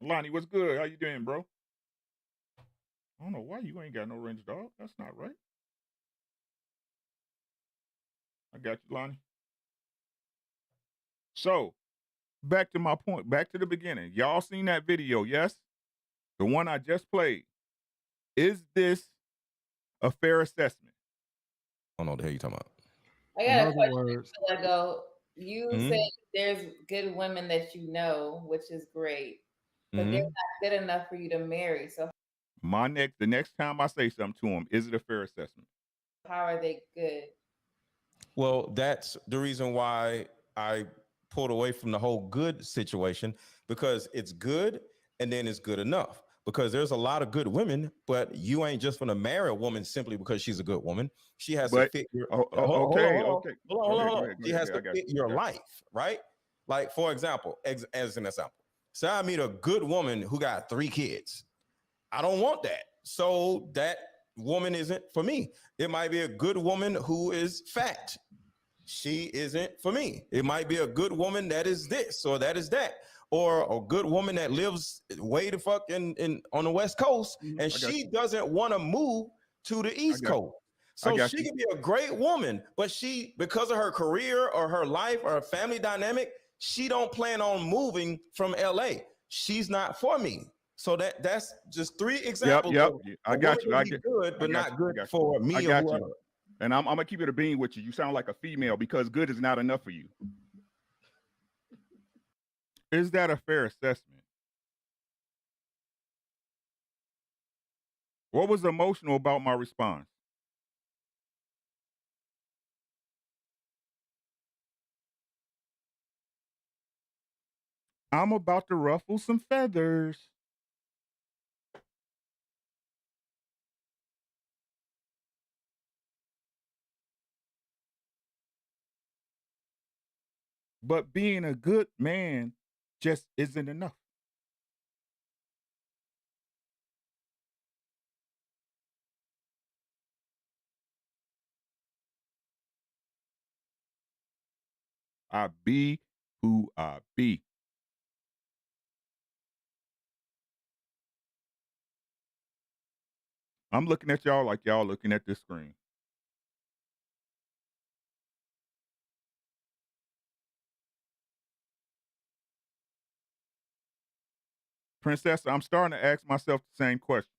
S1: Lonnie, what's good? How you doing, bro? I don't know why you ain't got no range dog. That's not right. I got you, Lonnie. So, back to my point, back to the beginning. Y'all seen that video, yes? The one I just played. Is this a fair assessment?
S7: I don't know what the hell you talking about.
S8: I got a question. Lego. You said there's good women that you know, which is great, but they're not good enough for you to marry. So
S1: The next time I say something to them, is it a fair assessment?
S8: How are they good?
S7: Well, that's the reason why I pulled away from the whole good situation, because it's good and then it's good enough. Because there's a lot of good women, but you ain't just going to marry a woman simply because she's a good woman. She has to fit your She has to fit your life, right? Like, for example, as an example, say I meet a good woman who got 3 kids. I don't want that. So that woman isn't for me. It might be a good woman who is fat. She isn't for me. It might be a good woman that is this or that is that, or a good woman that lives way the fuck in on the West Coast, and she doesn't want to move to the East Coast. So
S1: got
S7: she
S1: you.
S7: can be a great woman, but she, because of her career or her life or her family dynamic, she don't plan on moving from LA. She's not for me. So that's just 3 examples
S1: Yep.
S7: of
S1: I
S7: a
S1: got
S7: woman
S1: you.
S7: can
S1: I
S7: be
S1: get.
S7: good,
S1: I
S7: but
S1: got
S7: not
S1: you. I
S7: good
S1: got you.
S7: for
S1: I
S7: me or
S1: got
S7: whoever.
S1: you. And I'm gonna keep it a bean with you. You sound like a female because good is not enough for you. Is that a fair assessment? What was emotional about my response? I'm about to ruffle some feathers. But being a good man just isn't enough. I be who I be. I'm looking at y'all like y'all looking at this screen. Princess, I'm starting to ask myself the same question.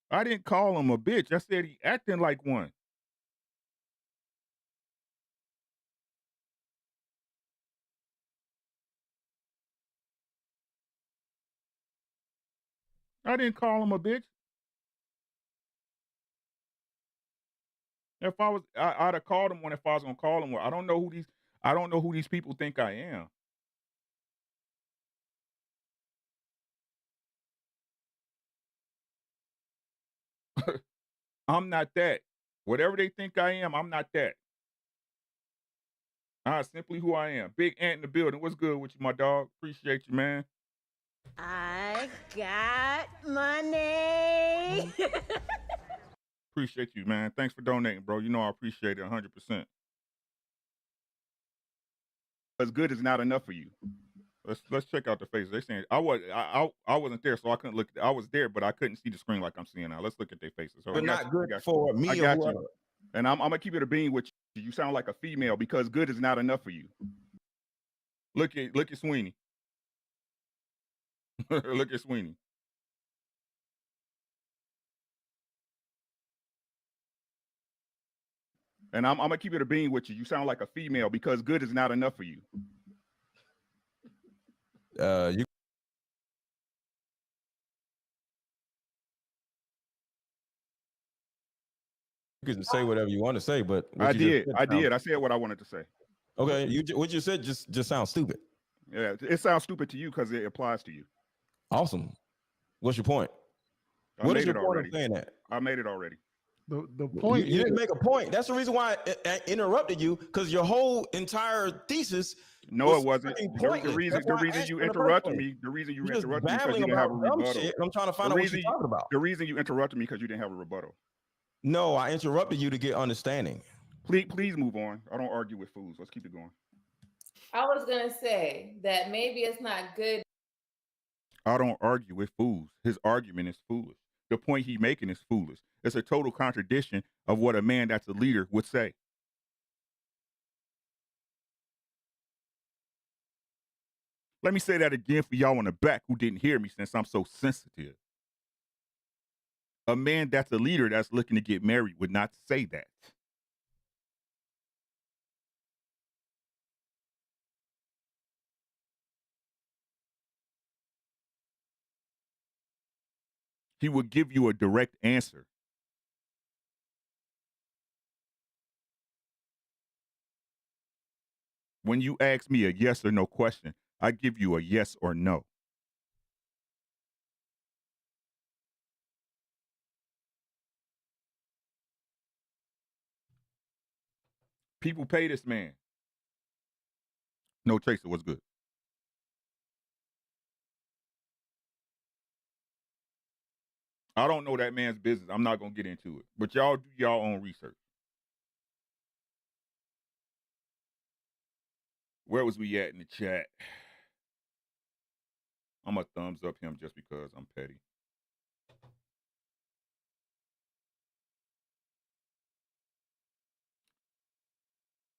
S1: I didn't call him a bitch. I said he acting like one. I didn't call him a bitch. If I was, I'd have called him one if I was gonna call him one. I don't know who these people think I am. I'm not that. Whatever they think I am, I'm not that. I'm simply who I am. Big Ant in the building. What's good with you, my dog? Appreciate you, man.
S11: I got money.
S1: Appreciate you, man. Thanks for donating, bro. You know I appreciate it 100%. As good is not enough for you. Let's check out the faces. They saying I wasn't there, so I couldn't look. I was there, but I couldn't see the screen like I'm seeing now. Let's look at their faces. So
S7: But not good for me
S1: I
S7: or
S1: got
S7: whoever.
S1: you. And I'm gonna keep it a bean with you. You sound like a female because good is not enough for you. Look at Sweeney. Look at Sweeney. And I'm gonna keep it a bean with you. You sound like a female because good is not enough for you.
S7: You can say whatever you want to say, but
S1: I did. I said what I wanted to say.
S7: Okay, what you said just sounds stupid.
S1: Yeah, it sounds stupid to you because it applies to you.
S7: Awesome. What's your point? What is your point of saying that?
S1: I made it already.
S10: The point
S7: you didn't make a point. That's the reason why I interrupted you, because your whole entire thesis.
S1: No, it wasn't. The reason you interrupted me, because you didn't have a rebuttal.
S7: I'm trying to find out what you're talking about.
S1: The reason you interrupted me because you didn't have a rebuttal.
S7: No, I interrupted you to get understanding.
S1: Please move on. I don't argue with fools. Let's keep it going.
S8: I was gonna say that maybe it's not good.
S1: I don't argue with fools. His argument is foolish. The point he's making is foolish. It's a total contradiction of what a man that's a leader would say. Let me say that again for y'all in the back who didn't hear me since I'm so sensitive. A man that's a leader that's looking to get married would not say that. He would give you a direct answer. When you ask me a yes or no question, I give you a yes or no. People pay this man. No chaser, what's good? I don't know that man's business. I'm not going to get into it. But y'all do y'all own research. Where was we at in the chat? I'm gonna thumbs up him just because I'm petty.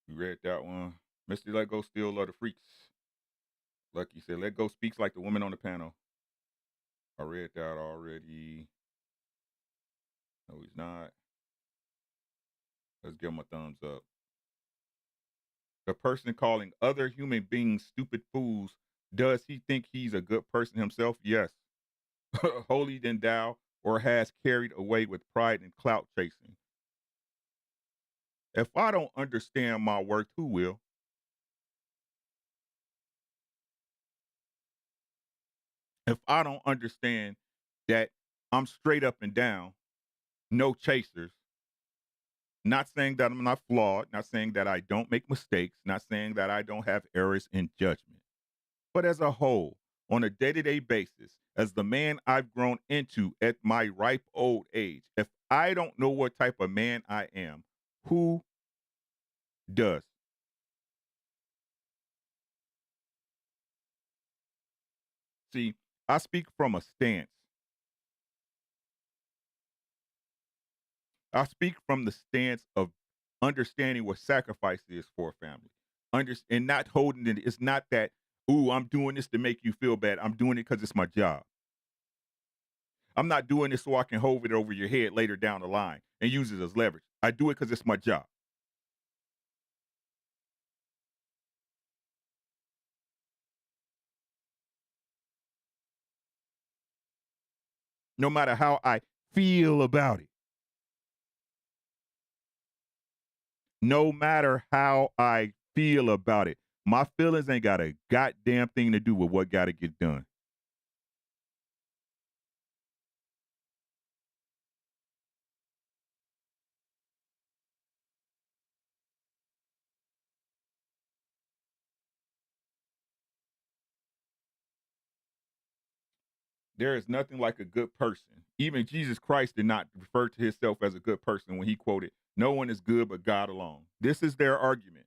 S1: You read that one? Mr. Let Go still love the freaks. Lucky said, Let Go speaks like the woman on the panel. I read that already. No, he's not. Let's give him a thumbs up. The person calling other human beings stupid fools, does he think he's a good person himself? Yes. Holy than thou, or has carried away with pride and clout chasing. If I don't understand my worth, who will? If I don't understand that I'm straight up and down, no chasers, not saying that I'm not flawed, not saying that I don't make mistakes, not saying that I don't have errors in judgment, but as a whole, on a day-to-day basis, as the man I've grown into at my ripe old age, if I don't know what type of man I am, who does? See, I speak from a stance. I speak from the stance of understanding what sacrifice is for a family. And not holding it. It's not that, ooh, I'm doing this to make you feel bad. I'm doing it because it's my job. I'm not doing this so I can hold it over your head later down the line and use it as leverage. I do it because it's my job. No matter how I feel about it. No matter how I feel about it. My feelings ain't got a goddamn thing to do with what got to get done. There is nothing like a good person. Even Jesus Christ did not refer to himself as a good person when he quoted, "No one is good but God alone." This is their argument.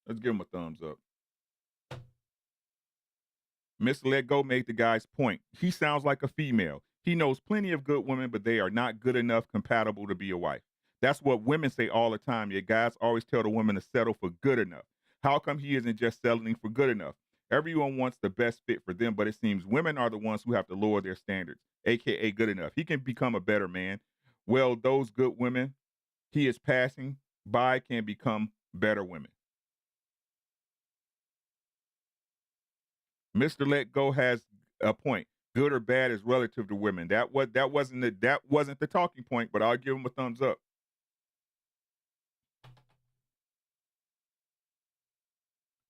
S1: Let's give him a thumbs up. Miss Let Go made the guy's point. He sounds like a female. He knows plenty of good women, but they are not good enough compatible to be a wife. That's what women say all the time. Yet guys always tell the women to settle for good enough. How come he isn't just settling for good enough? Everyone wants the best fit for them, but it seems women are the ones who have to lower their standards, aka good enough. He can become a better man. Well, those good women he is passing by can become better women. Mr. Let Go has a point. Good or bad is relative to women. That wasn't the talking point, but I'll give him a thumbs up.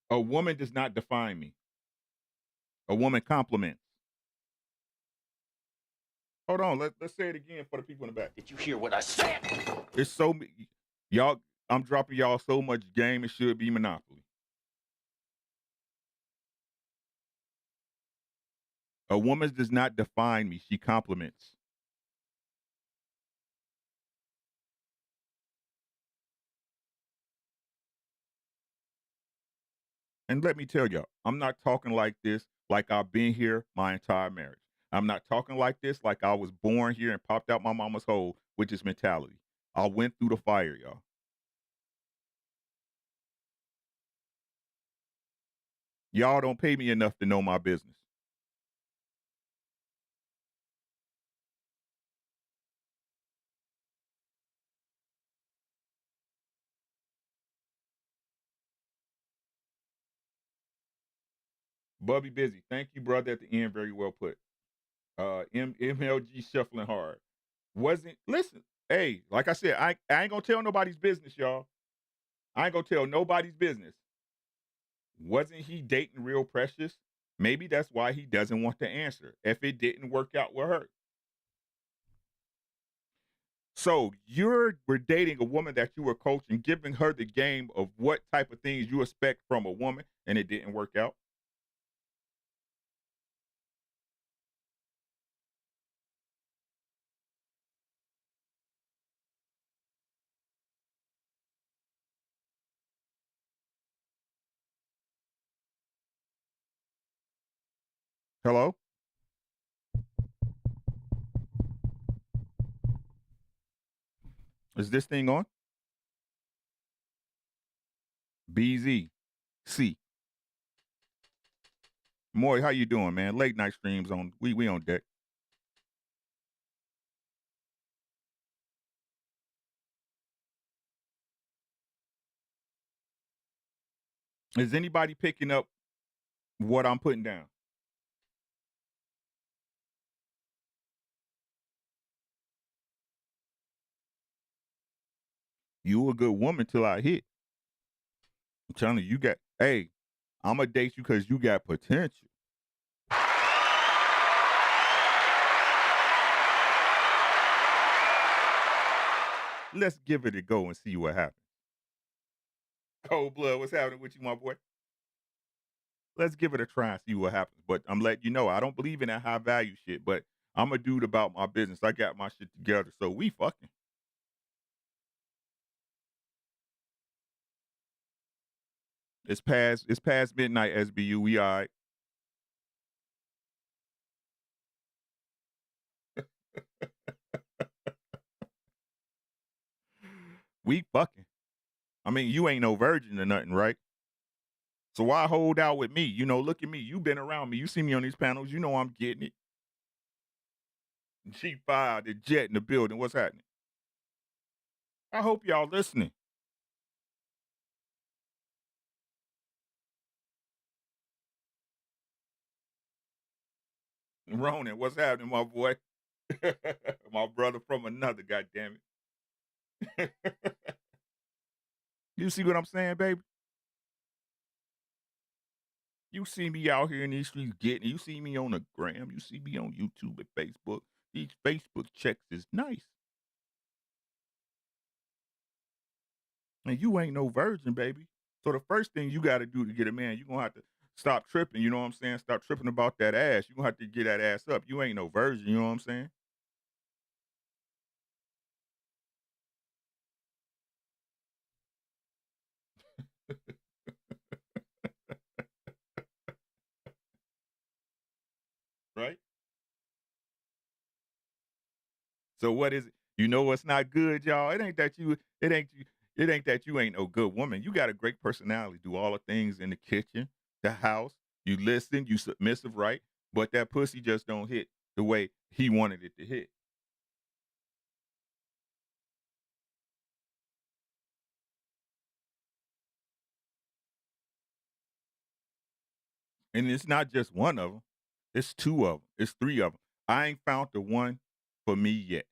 S1: A woman does not define me. A woman compliments. Hold on, let's say it again for the people in the back.
S6: Did you hear what I said?
S1: It's so y'all. I'm dropping y'all so much game. It should be Monopoly. A woman does not define me. She compliments. And let me tell y'all, I'm not talking like this like I've been here my entire marriage. I'm not talking like this like I was born here and popped out my mama's hole with this mentality. I went through the fire, y'all. Y'all don't pay me enough to know my business. Bubby Busy, thank you, brother, at the end. Very well put. MLG shuffling hard. Listen, hey, like I said, I ain't gonna tell nobody's business, y'all. I ain't gonna tell nobody's business. Wasn't he dating Real Precious? Maybe that's why he doesn't want to answer if it didn't work out with her. So we're dating a woman that you were coaching, giving her the game of what type of things you expect from a woman, and it didn't work out. Hello? Is this thing on? BZC. Moy, how you doing, man? Late night streams on. We on deck. Is anybody picking up what I'm putting down? You a good woman till I hit. I'm telling you, hey, I'm gonna date you because you got potential. Let's give it a go and see what happens. Cold blood, what's happening with you, my boy? Let's give it a try and see what happens. But I'm letting you know, I don't believe in that high value shit, but I'm a dude about my business. I got my shit together, so we fucking. It's past midnight, SBU. We all right. We fucking. I mean, you ain't no virgin or nothing, right? So why hold out with me? You know, look at me. You been around me. You see me on these panels. You know I'm getting it. G5, the jet in the building. What's happening? I hope y'all listening. Ronan, what's happening, my boy? My brother from another, goddammit. You see what I'm saying, baby? You see me out here in these streets getting it. You see me on the gram. You see me on YouTube and Facebook. These Facebook checks is nice. And you ain't no virgin, baby. So the first thing you got to do to get a man, you're going to have to stop tripping. You know what I'm saying? Stop tripping about that ass. You're going to have to get that ass up. You ain't no virgin. You know what I'm saying? Right? So what is it? You know what's not good, y'all? It ain't that you ain't no good woman. You got a great personality. Do all the things in the kitchen, the house. You listen, you submissive, right? But that pussy just don't hit the way he wanted it to hit. And it's not just one of them. It's two of them. It's three of them. I ain't found the one for me yet.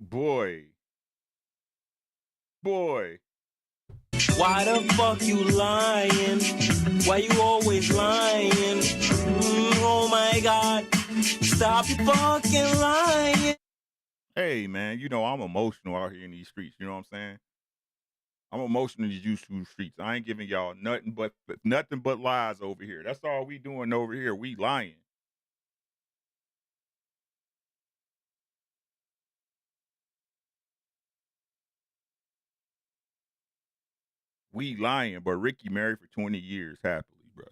S1: Boy.
S12: Why the fuck you lying? Why you always lying? Oh my God. Stop fucking lying.
S1: Hey, man, you know, I'm emotional out here in these streets. You know what I'm saying? I'm emotional in these YouTube streets. I ain't giving y'all nothing but lies over here. That's all we doing over here. We lying. We lying, but Ricky married for 20 years happily, bro.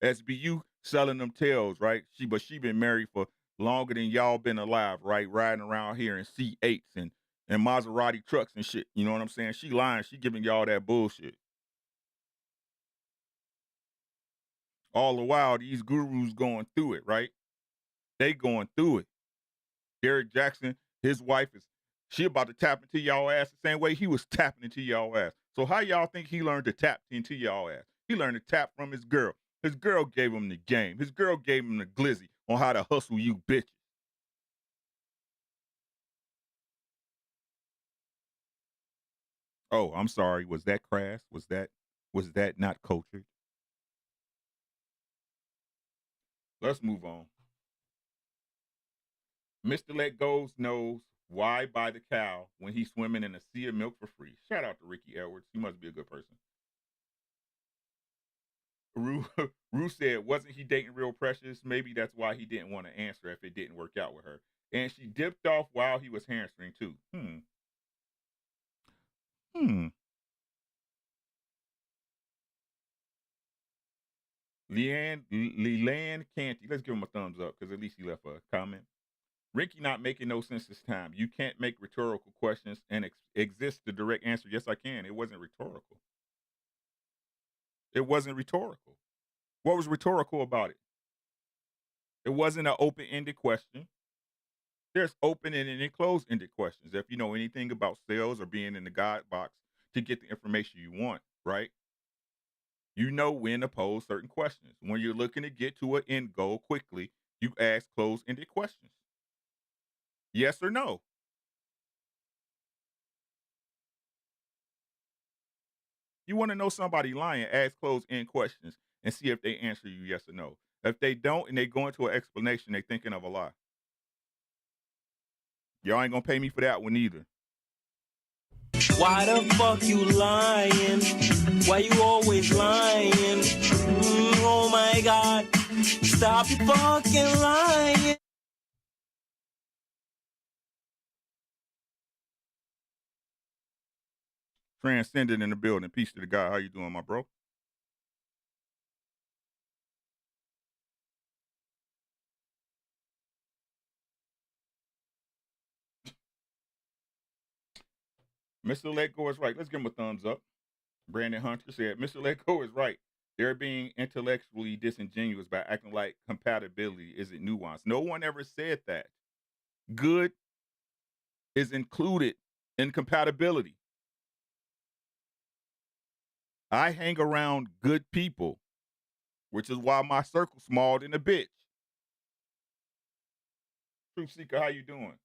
S1: SBU selling them tails, right? She been married for longer than y'all been alive, right? Riding around here in C8s and Maserati trucks and shit. You know what I'm saying? She lying. She giving y'all that bullshit. All the while, these gurus going through it, right? They going through it. Derek Jackson, his wife she about to tap into y'all ass the same way he was tapping into y'all ass. So how y'all think he learned to tap into y'all ass? He learned to tap from his girl. His girl gave him the game. His girl gave him the glizzy on how to hustle you bitches. Oh, I'm sorry. Was that crass? Was that not cultured? Let's move on. Mr. Let Goes knows why buy the cow when he's swimming in a sea of milk for free. Shout out to Ricky Edwards. He must be a good person. Rue, Rue said, wasn't he dating Real Precious? Maybe that's why he didn't want to answer if it didn't work out with her. And she dipped off while he was answering too. Leanne Canty. Let's give him a thumbs up because at least he left a comment. Ricky not making no sense this time. You can't make rhetorical questions and exist the direct answer. Yes, I can. It wasn't rhetorical. It wasn't rhetorical. What was rhetorical about it? It wasn't an open-ended question. There's open-ended and closed-ended questions. If you know anything about sales or being in the guide box to get the information you want, right? You know when to pose certain questions. When you're looking to get to an end goal quickly, you ask closed-ended questions. Yes or no? You want to know somebody lying, ask closed-end questions and see if they answer you yes or no. If they don't and they go into an explanation, they're thinking of a lie. Y'all ain't gonna pay me for that one either.
S12: Why the fuck you lying? Why you always lying? Oh my God, stop your fucking lying.
S1: Transcendent in the building. Peace to the guy. How you doing, my bro? Mr. Let Go is right. Let's give him a thumbs up. Brandon Hunter said, Mr. Let Go is right. They're being intellectually disingenuous by acting like compatibility isn't nuanced. No one ever said that. Good is included in compatibility. I hang around good people, which is why my circle's small than a bitch. Truth Seeker, how you doing?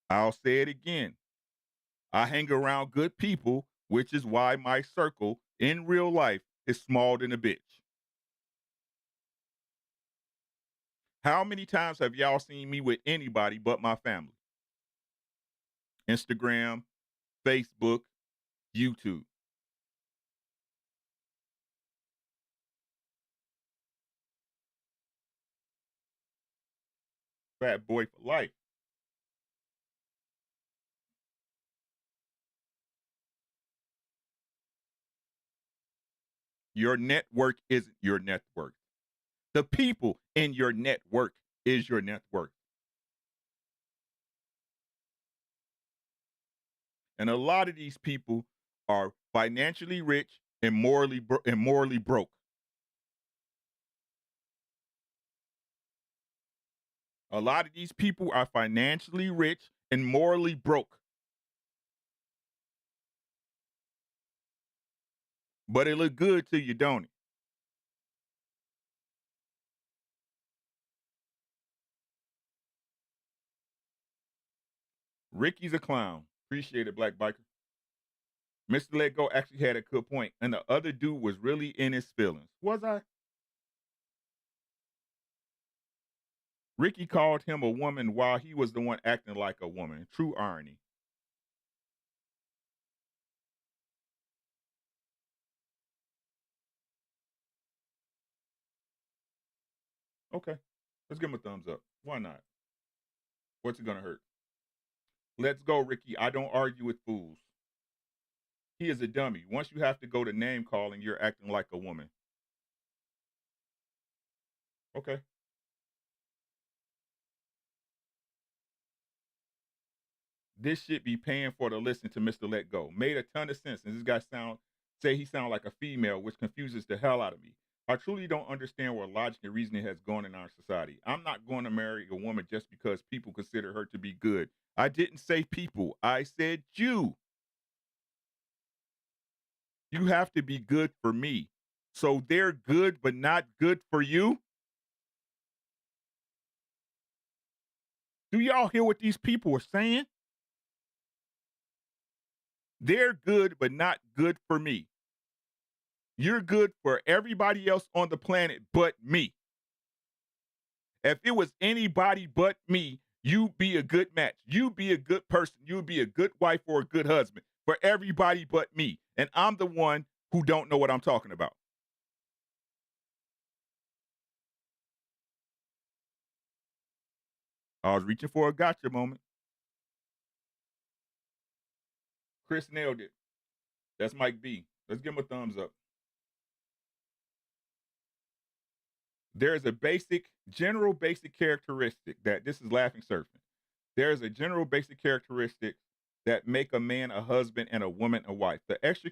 S1: I'll say it again. I hang around good people, which is why my circle in real life is small than a bitch. How many times have y'all seen me with anybody but my family? Instagram, Facebook, YouTube. Fat boy for life. Your network isn't your net worth. The people in your network is your net worth. And a lot of these people are financially rich and morally broke. A lot of these people are financially rich and morally broke. But it look good to you, don't it? Ricky's a clown. Appreciate it, Black Biker. Mr. Let Go actually had a good point, and the other dude was really in his feelings. Was I? Ricky called him a woman while he was the one acting like a woman. True irony. Okay. Let's give him a thumbs up. Why not? What's it gonna hurt? Let's go, Ricky. I don't argue with fools. He is a dummy. Once you have to go to name calling, you're acting like a woman. Okay. This should be paying for to listen to Mr. Let Go. Made a ton of sense. And this guy say he sound like a female, which confuses the hell out of me. I truly don't understand where logic and reasoning has gone in our society. I'm not going to marry a woman just because people consider her to be good. I didn't say people. I said you. You have to be good for me. So they're good, but not good for you? Do y'all hear what these people are saying? They're good, but not good for me. You're good for everybody else on the planet but me. If it was anybody but me, you'd be a good match. You'd be a good person. You'd be a good wife or a good husband for everybody but me. And I'm the one who don't know what I'm talking about. I was reaching for a gotcha moment. Chris nailed it. That's Mike B. Let's give him a thumbs up. There is a general basic characteristic that this is laughing surfing. There is a general basic characteristic that make a man a husband and a woman a wife. The extra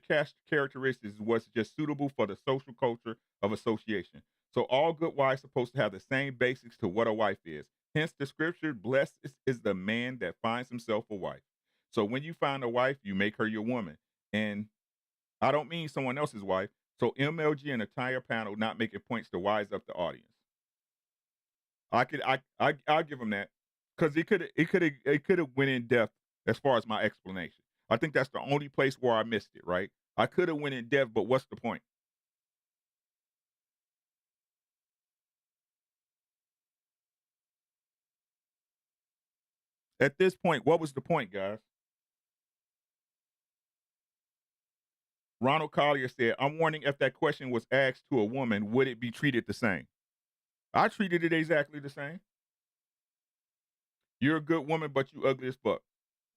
S1: characteristics is what's just suitable for the social culture of association. So all good wives supposed to have the same basics to what a wife is. Hence the scripture, blessed is the man that finds himself a wife. So when you find a wife, you make her your woman. And I don't mean someone else's wife. So MLG and entire panel not making points to wise up the audience. I'll give him that because it could have went in depth as far as my explanation. I think that's the only place where I missed it. Right? I could have went in depth, but what's the point? At this point, what was the point, guys? Ronald Collier said, I'm wondering if that question was asked to a woman, would it be treated the same? I treated it exactly the same. You're a good woman, but you ugly as fuck.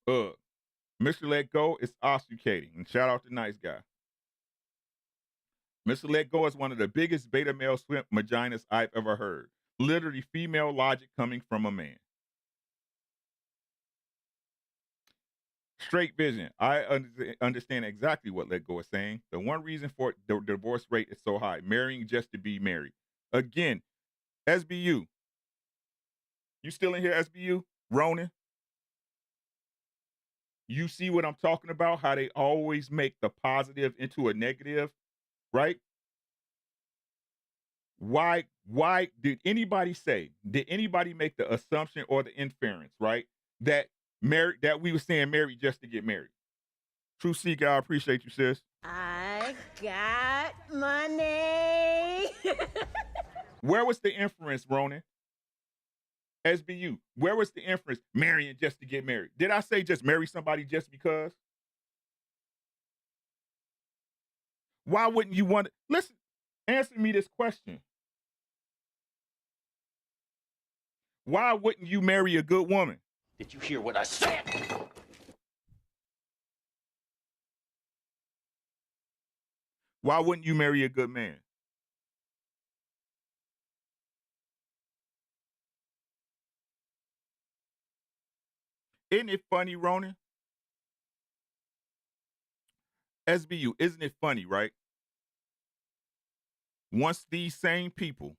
S1: Mr. Let Go is obfuscating. And shout out to Nice Guy. Mr. Let Go is one of the biggest beta male swimp vaginas I've ever heard. Literally female logic coming from a man. Straight vision. I understand exactly what Let Go is saying. The one reason for the divorce rate is so high. Marrying just to be married. Again, SBU. You still in here, SBU? Ronan? You see what I'm talking about? How they always make the positive into a negative, right? Why did anybody make the assumption or the inference, right? That we were saying married just to get married. True Seeker, I appreciate you, sis.
S11: I got money.
S1: Where was the inference, Ronan? SBU, where was the inference? Marrying just to get married. Did I say just marry somebody just because? Why wouldn't you want to? Listen, answer me this question. Why wouldn't you marry a good woman?
S6: Did you hear what I said?
S1: Why wouldn't you marry a good man? Isn't it funny, Ronan? SBU, isn't it funny, right? Once these same people,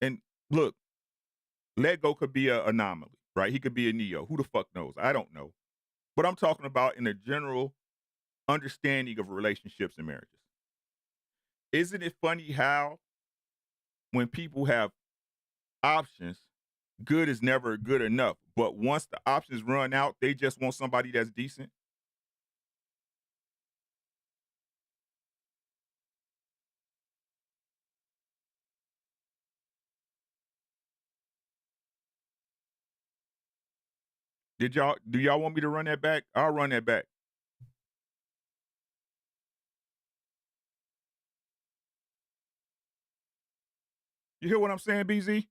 S1: and look, Let Go could be an anomaly, right? He could be a Neo. Who the fuck knows? I don't know. But I'm talking about in a general understanding of relationships and marriages. Isn't it funny how when people have options, good is never good enough. But once the options run out, they just want somebody that's decent? Do y'all want me to run that back? I'll run that back. You hear what I'm saying, BZ?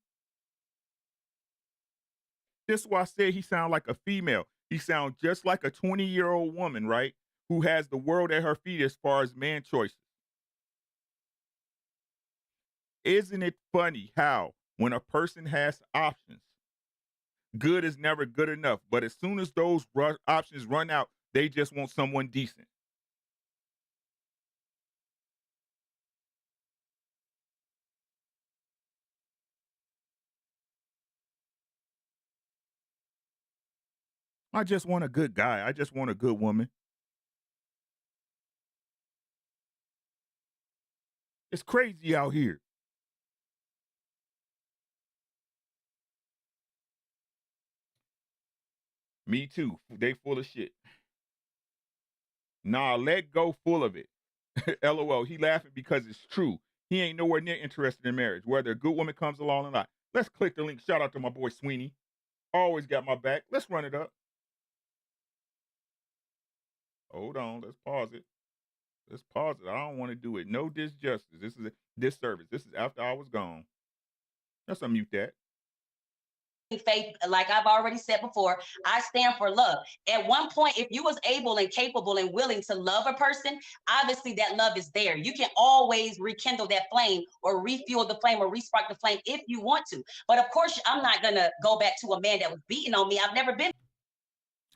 S1: This is why I said he sound like a female. He sounds just like a 20-year-old woman, right? Who has the world at her feet as far as man choices. Isn't it funny how when a person has options, good is never good enough. But as soon as those options run out, they just want someone decent. I just want a good guy. I just want a good woman. It's crazy out here. Me too. They full of shit. Nah, Let Go full of it. LOL. He laughing because it's true. He ain't nowhere near interested in marriage, whether a good woman comes along or not. Let's click the link. Shout out to my boy Sweeney. Always got my back. Let's run it up. Hold on. Let's pause it. Let's pause it. I don't want to do it. No disjustice. This is a disservice. This is after I was gone. Let's unmute that.
S13: Faith, like I've already said before, I stand for love. At one point, if you was able and capable and willing to love a person, obviously that love is there. You can always rekindle that flame or refuel the flame or respark the flame if you want to. But of course, I'm not gonna go back to a man that was beating on me. I've never been.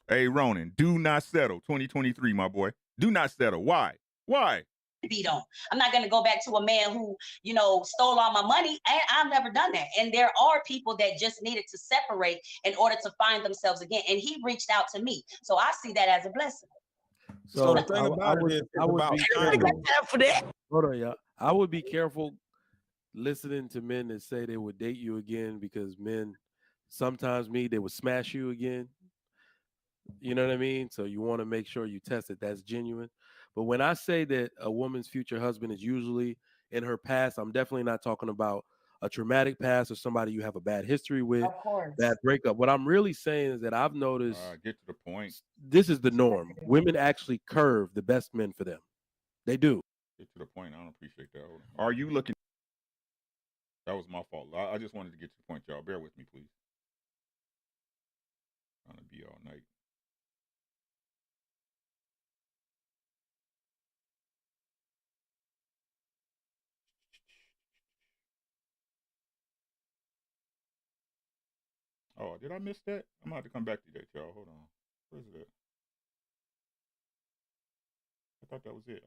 S1: Hey, Ronan, do not settle. 2023, my boy. Do not settle. Why? Why?
S13: Beat on. I'm not going to go back to a man who, you know, stole all my money. I've never done that. And there are people that just needed to separate in order to find themselves again. And he reached out to me. So I see that as a blessing.
S7: So the thing about it is about timing.
S14: Hold on, y'all. I would be careful listening to men that say they would date you again, because men sometimes they would smash you again. You know what I mean? So you want to make sure you test it. That's genuine. But when I say that a woman's future husband is usually in her past, I'm definitely not talking about a traumatic past or somebody you have a bad history with, bad breakup. What I'm really saying is that I've noticed,
S1: get to the point.
S14: This is the norm. Women actually curve the best men for them. They do.
S1: Get to the point. I don't appreciate that. Are you looking? That was my fault. I just wanted to get to the point, y'all. Bear with me, please. I'm trying to be all night. Oh, did I miss that? I'm gonna have to come back to that, y'all. Hold on. Where's it at? I thought that was it.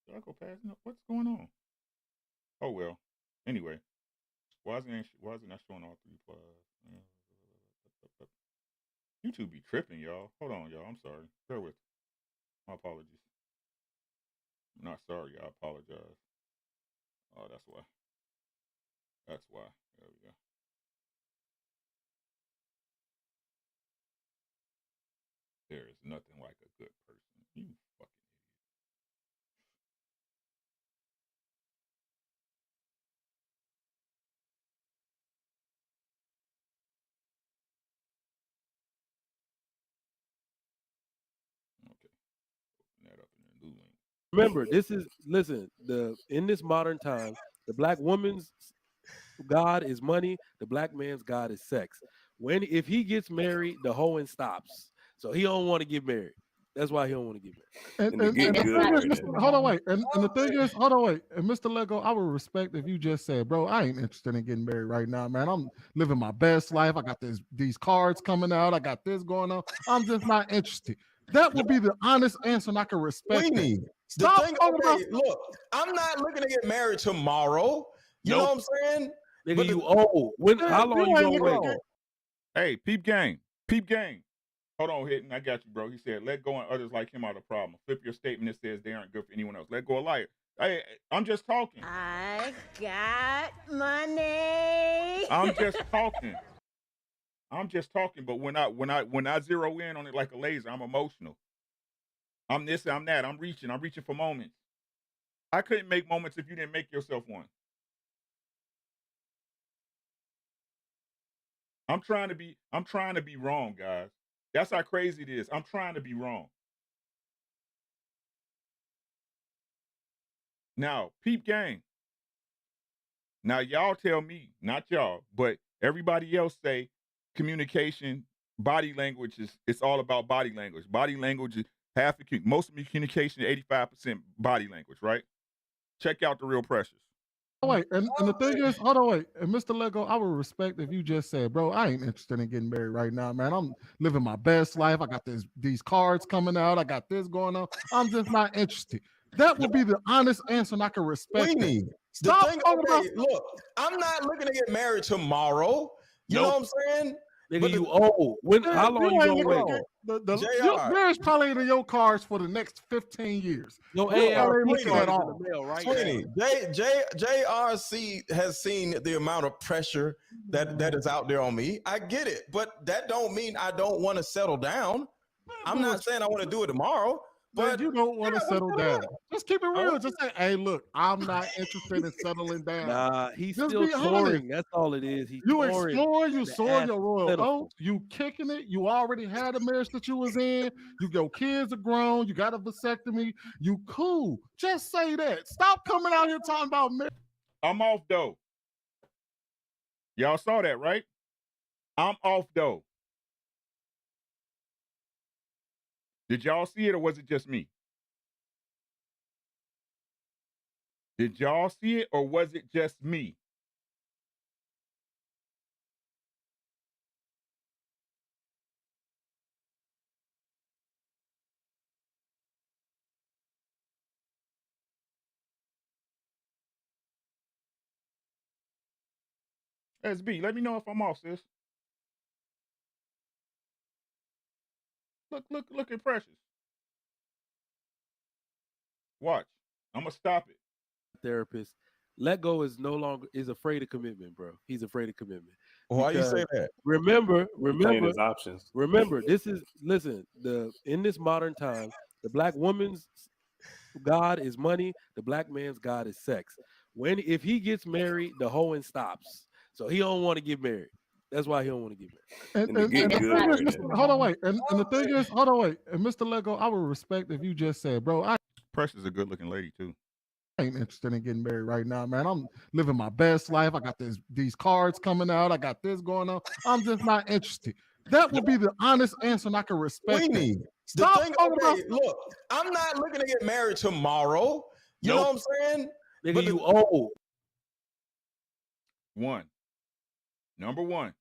S1: Did I go past? No, what's going on? Oh well. Anyway, why is it not showing all 3 plus? YouTube be tripping, y'all. Hold on, y'all. I'm sorry. Bear with. My apologies. I'm not sorry. I apologize. Oh, that's why. That's why. There we go. There is nothing like a good person. You fucking idiot. Okay. Open that up in the new link.
S14: Remember, in this modern time, the black woman's God is money, the black man's God is sex. If he gets married, the hoeing stops. So he don't want to get married. That's why he don't want to get married.
S10: And the thing is, hold on, wait. And the thing is, hold on, wait. And Mr. Lego, I would respect if you just said, bro, I ain't interested in getting married right now, man. I'm living my best life. I got these cards coming out. I got this going on. I'm just not interested. That would be the honest answer, and I can respect it.
S7: Look, I'm not looking to get married tomorrow. You know what I'm saying?
S14: Nigga, you old. How long you gonna wait?
S1: Hey, peep gang. Hold on, Hitting. I got you, bro. He said, let go and others like him are the problem. Flip your statement that says they aren't good for anyone else. Let go a liar. Hey, I'm just talking.
S11: I got money.
S1: I'm just talking. But when I zero in on it like a laser, I'm emotional. I'm this, I'm that. I'm reaching for moments. I couldn't make moments if you didn't make yourself one. I'm trying to be wrong, guys. That's how crazy it is. I'm trying to be wrong. Now, peep gang. Now, y'all tell me, not y'all, but everybody else say communication, body language it's all about body language. Body language is most of communication, 85% body language, right? Check out The Real Precious.
S10: Wait, and the thing is, hold on, wait. And Mr. Lego, I would respect if you just said, bro, I ain't interested in getting married right now, man. I'm living my best life. I got these cards coming out. I got this going on. I'm just not interested. That would be the honest answer, and I can respect it.
S7: Look, I'm not looking to get married tomorrow. You know what I'm saying?
S14: Nigga, you old. How long you gonna wait?
S10: Your marriage probably in your cards for the next 15 years.
S7: No, JRC has seen the amount of pressure that is out there on me. I get it, but that don't mean I don't want to settle down. I'm not saying I want to do it tomorrow, but
S10: you don't want to settle down. Just keep it real. Just say, hey, look, I'm not interested in settling down.
S14: Nah, he's
S10: Just
S14: still
S10: be honest.
S14: touring. That's all it is. He's
S10: You
S14: touring.
S10: exploring, you
S14: The
S10: sowing
S14: ass
S10: your
S14: is
S10: royal
S14: pitiful.
S10: oats, you kicking it, you already had a marriage that you was in, your kids are grown, you got a vasectomy, you cool. Just say that. Stop coming out here talking about marriage.
S1: I'm off though. Y'all saw that, right? I'm off though. Did y'all see it or was it just me? Did y'all see it or was it just me? SB, let me know if I'm off, sis. Look at Precious. Watch. I'm gonna stop it.
S14: Therapist. Let go is no longer is afraid of commitment, bro. He's afraid of commitment.
S7: Why you
S14: Because
S7: say that?
S14: Remember,
S9: Playing his options.
S14: remember. This is in this modern time, the black woman's God is money. The black man's God is sex. If he gets married, the hoeing stops. So he don't want to get married. That's why he don't want to get married.
S10: And the thing is, hold on, wait. And the thing is, hold on, wait. And Mr. Lego, I would respect if you just said, bro,
S1: Precious is a good looking lady too.
S10: I ain't interested in getting married right now, man. I'm living my best life. I got these cards coming out. I got this going on. I'm just not interested. That would be the honest answer, and I can respect
S7: Queenie,
S10: that.
S7: the
S10: Stop
S7: thing,
S10: talking about.
S7: look, I'm not looking to get married tomorrow. You know what I'm saying?
S14: Nigga,
S7: But
S14: you old.
S1: One. Number one.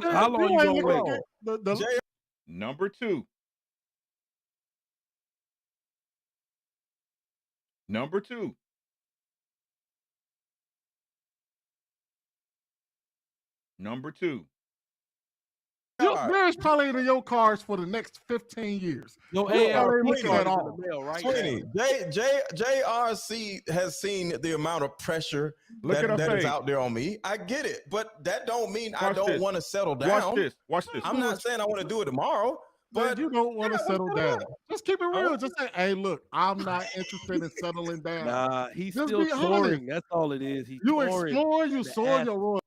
S14: How long you gonna wait?
S1: Number two. Number two. Number two.
S10: Your marriage probably in your cards for the next 15 years.
S14: No,
S10: You probably looking at all.
S7: Sweeney, JRC has seen the amount of pressure that is out there on me. I get it, but that don't mean I don't want to settle down.
S1: Watch this.
S7: I'm not saying I want to do it tomorrow, but
S10: you don't want to settle down. Just keep it real. Just say, hey, look, I'm not interested in settling down.
S14: Nah, he's
S10: Just
S14: still
S10: be honest.
S14: touring. That's all it is. He's
S10: You
S14: touring.
S10: exploring, you
S14: The
S10: sowing
S14: ass-
S10: your royal.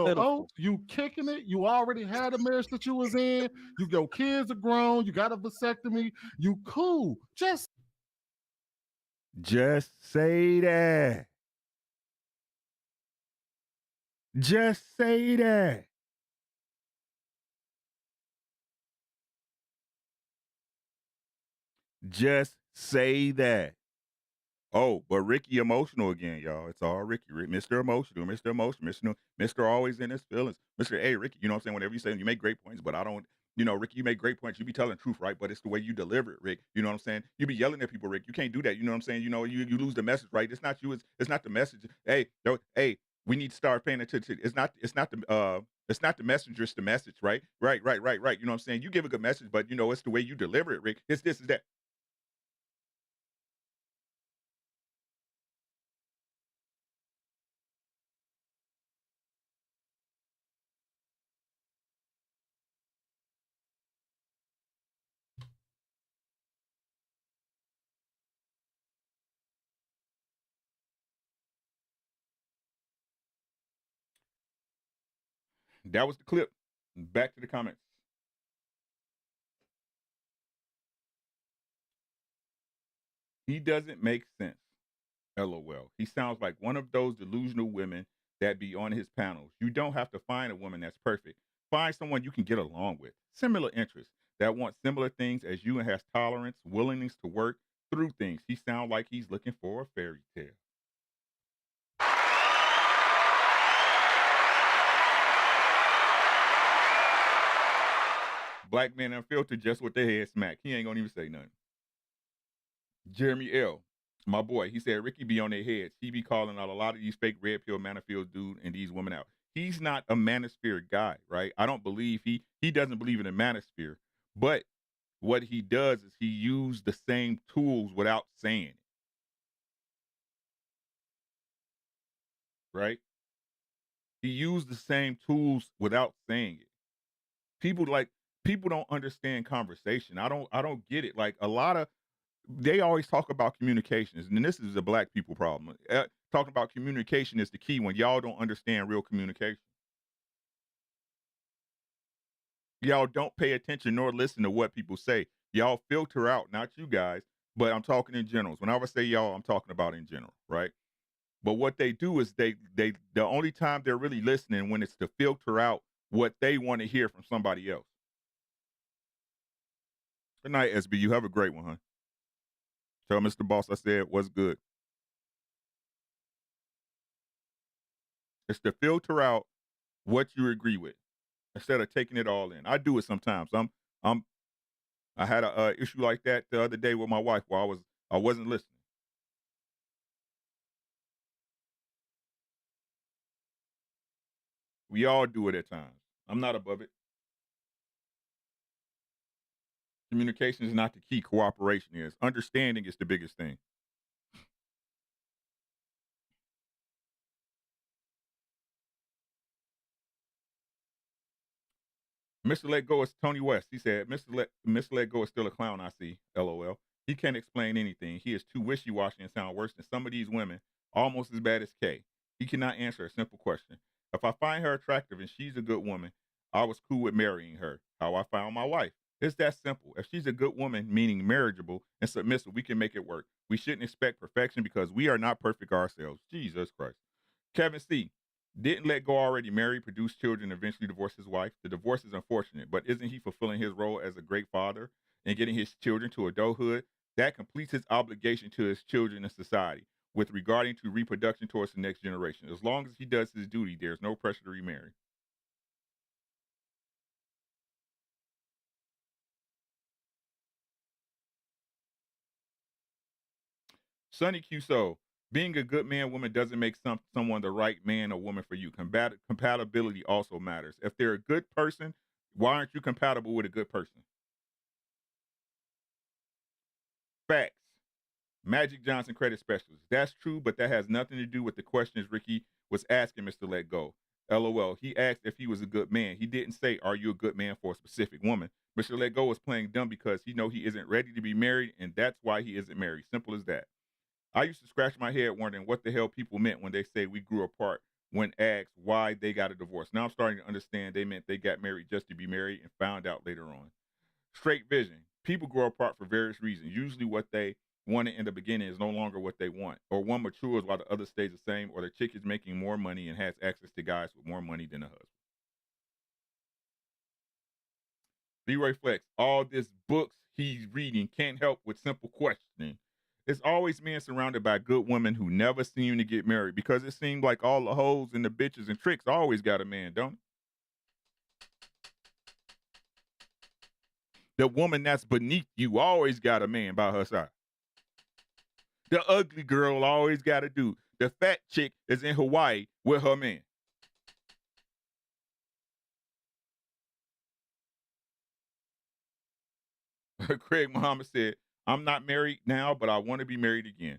S10: Oh, you kicking it. You already had a marriage that you was in. Your kids are grown. You got a vasectomy. You cool. Just
S1: say that. Just say that. Just say that. Oh, but Ricky emotional again, y'all. It's all Ricky. Mr. Emotional, Mr. Always in his feelings. Mr. Hey, Ricky, you know what I'm saying? Whatever you say, you make great points, but I don't, Ricky, you make great points. You be telling the truth, right? But it's the way you deliver it, Rick. You know what I'm saying? You be yelling at people, Rick. You can't do that. You know what I'm saying? You lose the message, right? It's not you, it's not the message. Hey, we need to start paying attention. It's not the messenger, it's the message, right? Right. You know what I'm saying? You give a good message, but it's the way you deliver it, Rick. It's this, is that. That was the clip. Back to the comments. He doesn't make sense. LOL. He sounds like one of those delusional women that be on his panels. You don't have to find a woman that's perfect. Find someone you can get along with. Similar interests that want similar things as you and has tolerance, willingness to work through things. He sounds like he's looking for a fairy tale. Black men unfiltered just with their head smacked. He ain't gonna even say nothing. Jeremy L., my boy, he said Ricky be on their heads. He be calling out a lot of these fake red pill manosphere dude and these women out. He's not a manosphere guy, right? I don't believe he doesn't believe in a manosphere. But what he does is he used the same tools without saying it. right? He used the same tools without saying it. People don't understand conversation. I don't get it. Like a lot of they always talk about communications, and this is a black people problem. Talking about communication is the key when y'all don't understand real communication. Y'all don't pay attention nor listen to what people say. Y'all filter out, not you guys, but I'm talking in generals. Whenever I say y'all, I'm talking about in general, right? But what they do is they the only time they're really listening when it's to filter out what they want to hear from somebody else. Good night, SB. You have a great one, huh? Tell Mr. Boss I said what's good. It's to filter out what you agree with instead of taking it all in. I do it sometimes. I'm I had a issue like that the other day with my wife where I wasn't listening. We all do it at times. I'm not above it. Communication is not the key. Cooperation is. Understanding is the biggest thing. Mr. Let Go is Tony West. He said, Mr. Let Go is still a clown, I see. LOL. He can't explain anything. He is too wishy-washy and sound worse than some of these women, almost as bad as Kay. He cannot answer a simple question. If I find her attractive and she's a good woman, I was cool with marrying her. How I found my wife. It's that simple. If she's a good woman, meaning marriageable and submissive, we can make it work. We shouldn't expect perfection because we are not perfect ourselves. Jesus Christ. Kevin C. Didn't Let Go already marry, produce children, eventually divorce his wife? The divorce is unfortunate, but isn't he fulfilling his role as a great father and getting his children to adulthood? That completes his obligation to his children and society with regarding to reproduction towards the next generation. As long as he does his duty, there's no pressure to remarry. Sonny Cuso, being a good man, woman doesn't make someone the right man or woman for you. Compatibility also matters. If they're a good person, why aren't you compatible with a good person? Facts. Magic Johnson, credit specialist. That's true, but that has nothing to do with the questions Ricky was asking Mr. Let Go. LOL. He asked if he was a good man. He didn't say, are you a good man for a specific woman? Mr. Let Go was playing dumb because he know he isn't ready to be married, and that's why he isn't married. Simple as that. I used to scratch my head wondering what the hell people meant when they say we grew apart when asked why they got a divorce. Now I'm starting to understand they meant they got married just to be married and found out later on. Straight vision. People grow apart for various reasons. Usually what they wanted in the beginning is no longer what they want. Or one matures while the other stays the same, or the chick is making more money and has access to guys with more money than a husband. Leroy Flex, all this books he's reading can't help with simple questioning. It's always men surrounded by good women who never seem to get married because it seems like all the hoes and the bitches and tricks always got a man, don't it? The woman that's beneath you always got a man by her side. The ugly girl always got a dude. The fat chick is in Hawaii with her man. Craig Muhammad said, I'm not married now, but I want to be married again.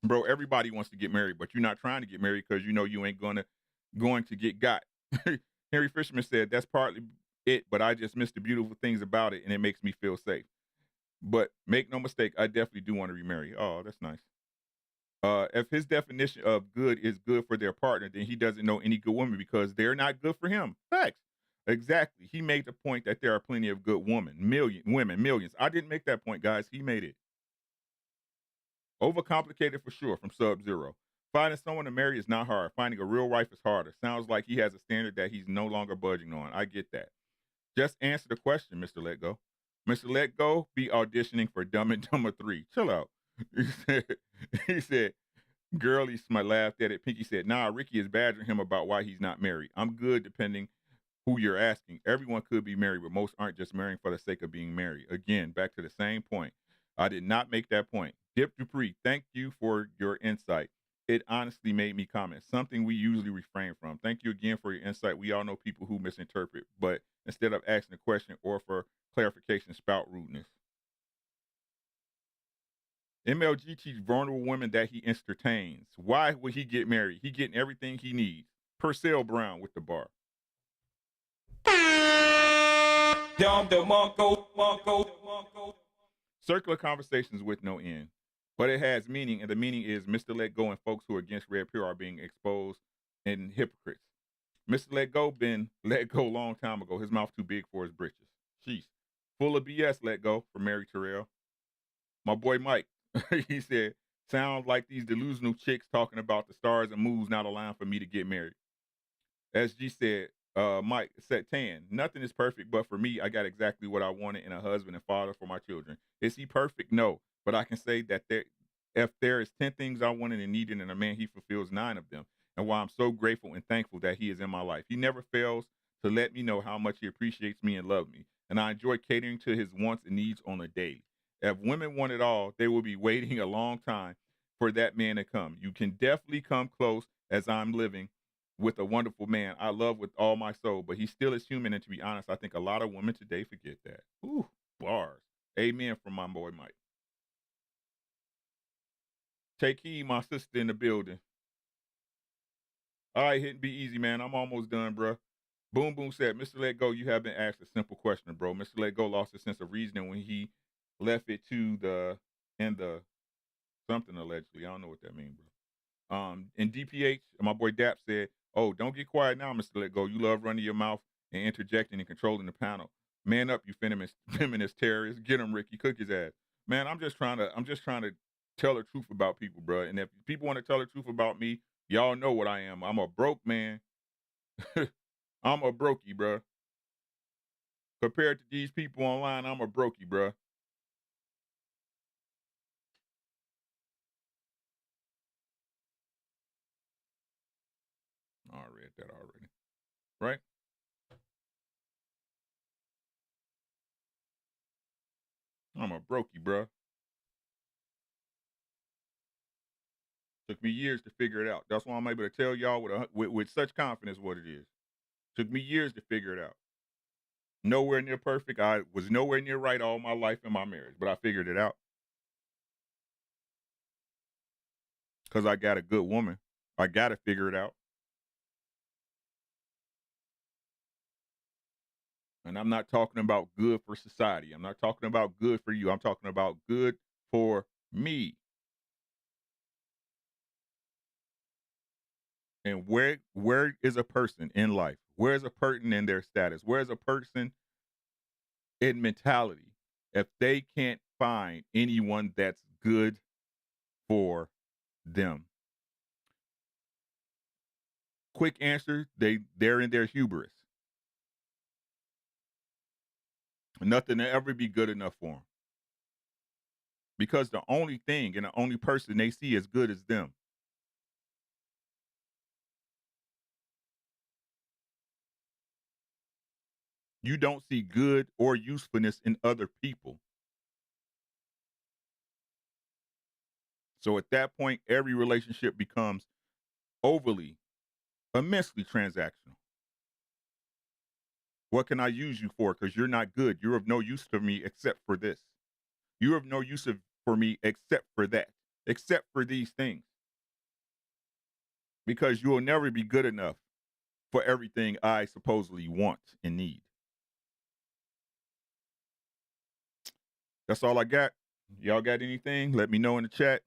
S1: Bro, everybody wants to get married, but you're not trying to get married because you know you ain't going to get got. Henry Fisherman said, that's partly it, but I just miss the beautiful things about it, and it makes me feel safe. But make no mistake, I definitely do want to remarry. Oh, that's nice. If his definition of good is good for their partner, then he doesn't know any good women because they're not good for him. Facts. Exactly. He made the point that there are plenty of good women, millions. I didn't make that point, guys. He made it. Overcomplicated for sure from Sub-Zero. Finding someone to marry is not hard. Finding a real wife is harder. Sounds like he has a standard that he's no longer budging on. I get that. Just answer the question, Mr. Let Go. Mr. Let Go be auditioning for Dumb and Dumber 3. Chill out. He said, Girlie laughed at it. Pinky said, nah, Ricky is badgering him about why he's not married. I'm good depending who you're asking. Everyone could be married, but most aren't just marrying for the sake of being married. Again, back to the same point. I did not make that point. Dip Dupree, thank you for your insight. It honestly made me comment, something we usually refrain from. Thank you again for your insight. We all know people who misinterpret, but instead of asking a question or for clarification, spout rudeness. MLG teaches vulnerable women that he entertains. Why would he get married? He getting everything he needs. Purcell Brown with the bar. Circular conversations with no end. But it has meaning, and the meaning is Mr. Let Go and folks who are against Red Pill are being exposed and hypocrites. Mr. Let Go been let go a long time ago. His mouth too big for his britches. Sheesh. Full of BS, Let Go, from Mary Terrell. My boy Mike, he said, sounds like these delusional chicks talking about the stars and moons not allowing for me to get married. SG said, Mike, set 10. Nothing is perfect, but for me, I got exactly what I wanted in a husband and father for my children. Is he perfect? No. But I can say that if there is 10 things I wanted and needed in a man, he fulfills 9 of them. And why I'm so grateful and thankful that he is in my life. He never fails to let me know how much he appreciates me and loves me. And I enjoy catering to his wants and needs on a daily. If women want it all, they will be waiting a long time for that man to come. You can definitely come close as I'm living with a wonderful man I love with all my soul, but he still is human. And to be honest, I think a lot of women today forget that. Ooh, bars. Amen from my boy Mike. Take heed, my sister in the building. All right, hit and be easy, man. I'm almost done, bro. Boom Boom said, Mr. Let Go, you have been asked a simple question, bro. Mr. Let Go lost his sense of reasoning when he left it to the something allegedly. I don't know what that means, bro. In DPH, my boy Dap said, oh, don't get quiet now, Mr. Let Go. You love running your mouth and interjecting and controlling the panel. Man up, you feminist terrorist. Get him, Ricky. Cook his ass. Man, I'm just trying to tell the truth about people, bro. And if people want to tell the truth about me, y'all know what I am. I'm a broke man. I'm a brokey, bro. Compared to these people online, I'm a brokey, bro. I read that already. Right? I'm a brokey, bro. Took me years to figure it out. That's why I'm able to tell y'all with such confidence what it is. Took me years to figure it out. Nowhere near perfect. I was nowhere near right all my life in my marriage, but I figured it out. Because I got a good woman. I got to figure it out. And I'm not talking about good for society. I'm not talking about good for you. I'm talking about good for me. And where is a person in life? Where is a person in their status? Where is a person in mentality if they can't find anyone that's good for them? Quick answer, they're in their hubris. Nothing will ever be good enough for them. Because the only thing and the only person they see as good as them. You don't see good or usefulness in other people. So at that point, every relationship becomes overly, immensely transactional. What can I use you for? Because you're not good. You're of no use to me except for this. You're of no use for me except for that, except for these things. Because you will never be good enough for everything I supposedly want and need. That's all I got. Y'all got anything? Let me know in the chat.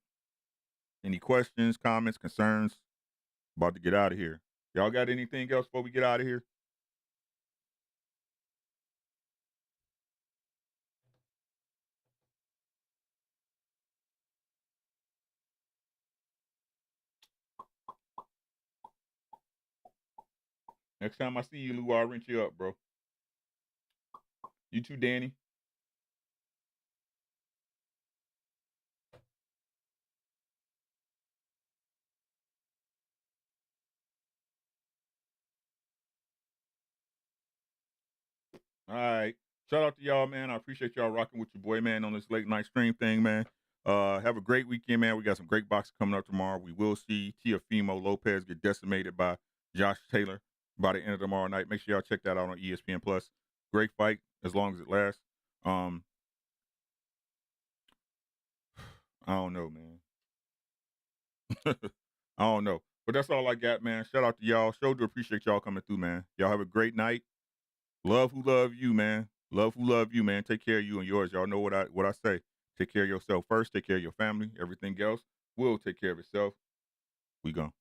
S1: Any questions, comments, concerns? About to get out of here. Y'all got anything else before we get out of here? Next time I see you, Lou, I'll rinse you up, bro. You too, Danny. All right. Shout out to y'all, man. I appreciate y'all rocking with your boy, man, on this late night stream thing, man. Have a great weekend, man. We got some great boxes coming up tomorrow. We will see Teofimo Lopez get decimated by Josh Taylor by the end of tomorrow night. Make sure y'all check that out on ESPN Plus. Great fight as long as it lasts. I don't know, man. I don't know. But that's all I got, man. Shout out to y'all. Sure do appreciate y'all coming through, man. Y'all have a great night. Love who love you, man. Love who love you, man. Take care of you and yours. Y'all know what I say. Take care of yourself first. Take care of your family. Everything else will take care of itself. We gone.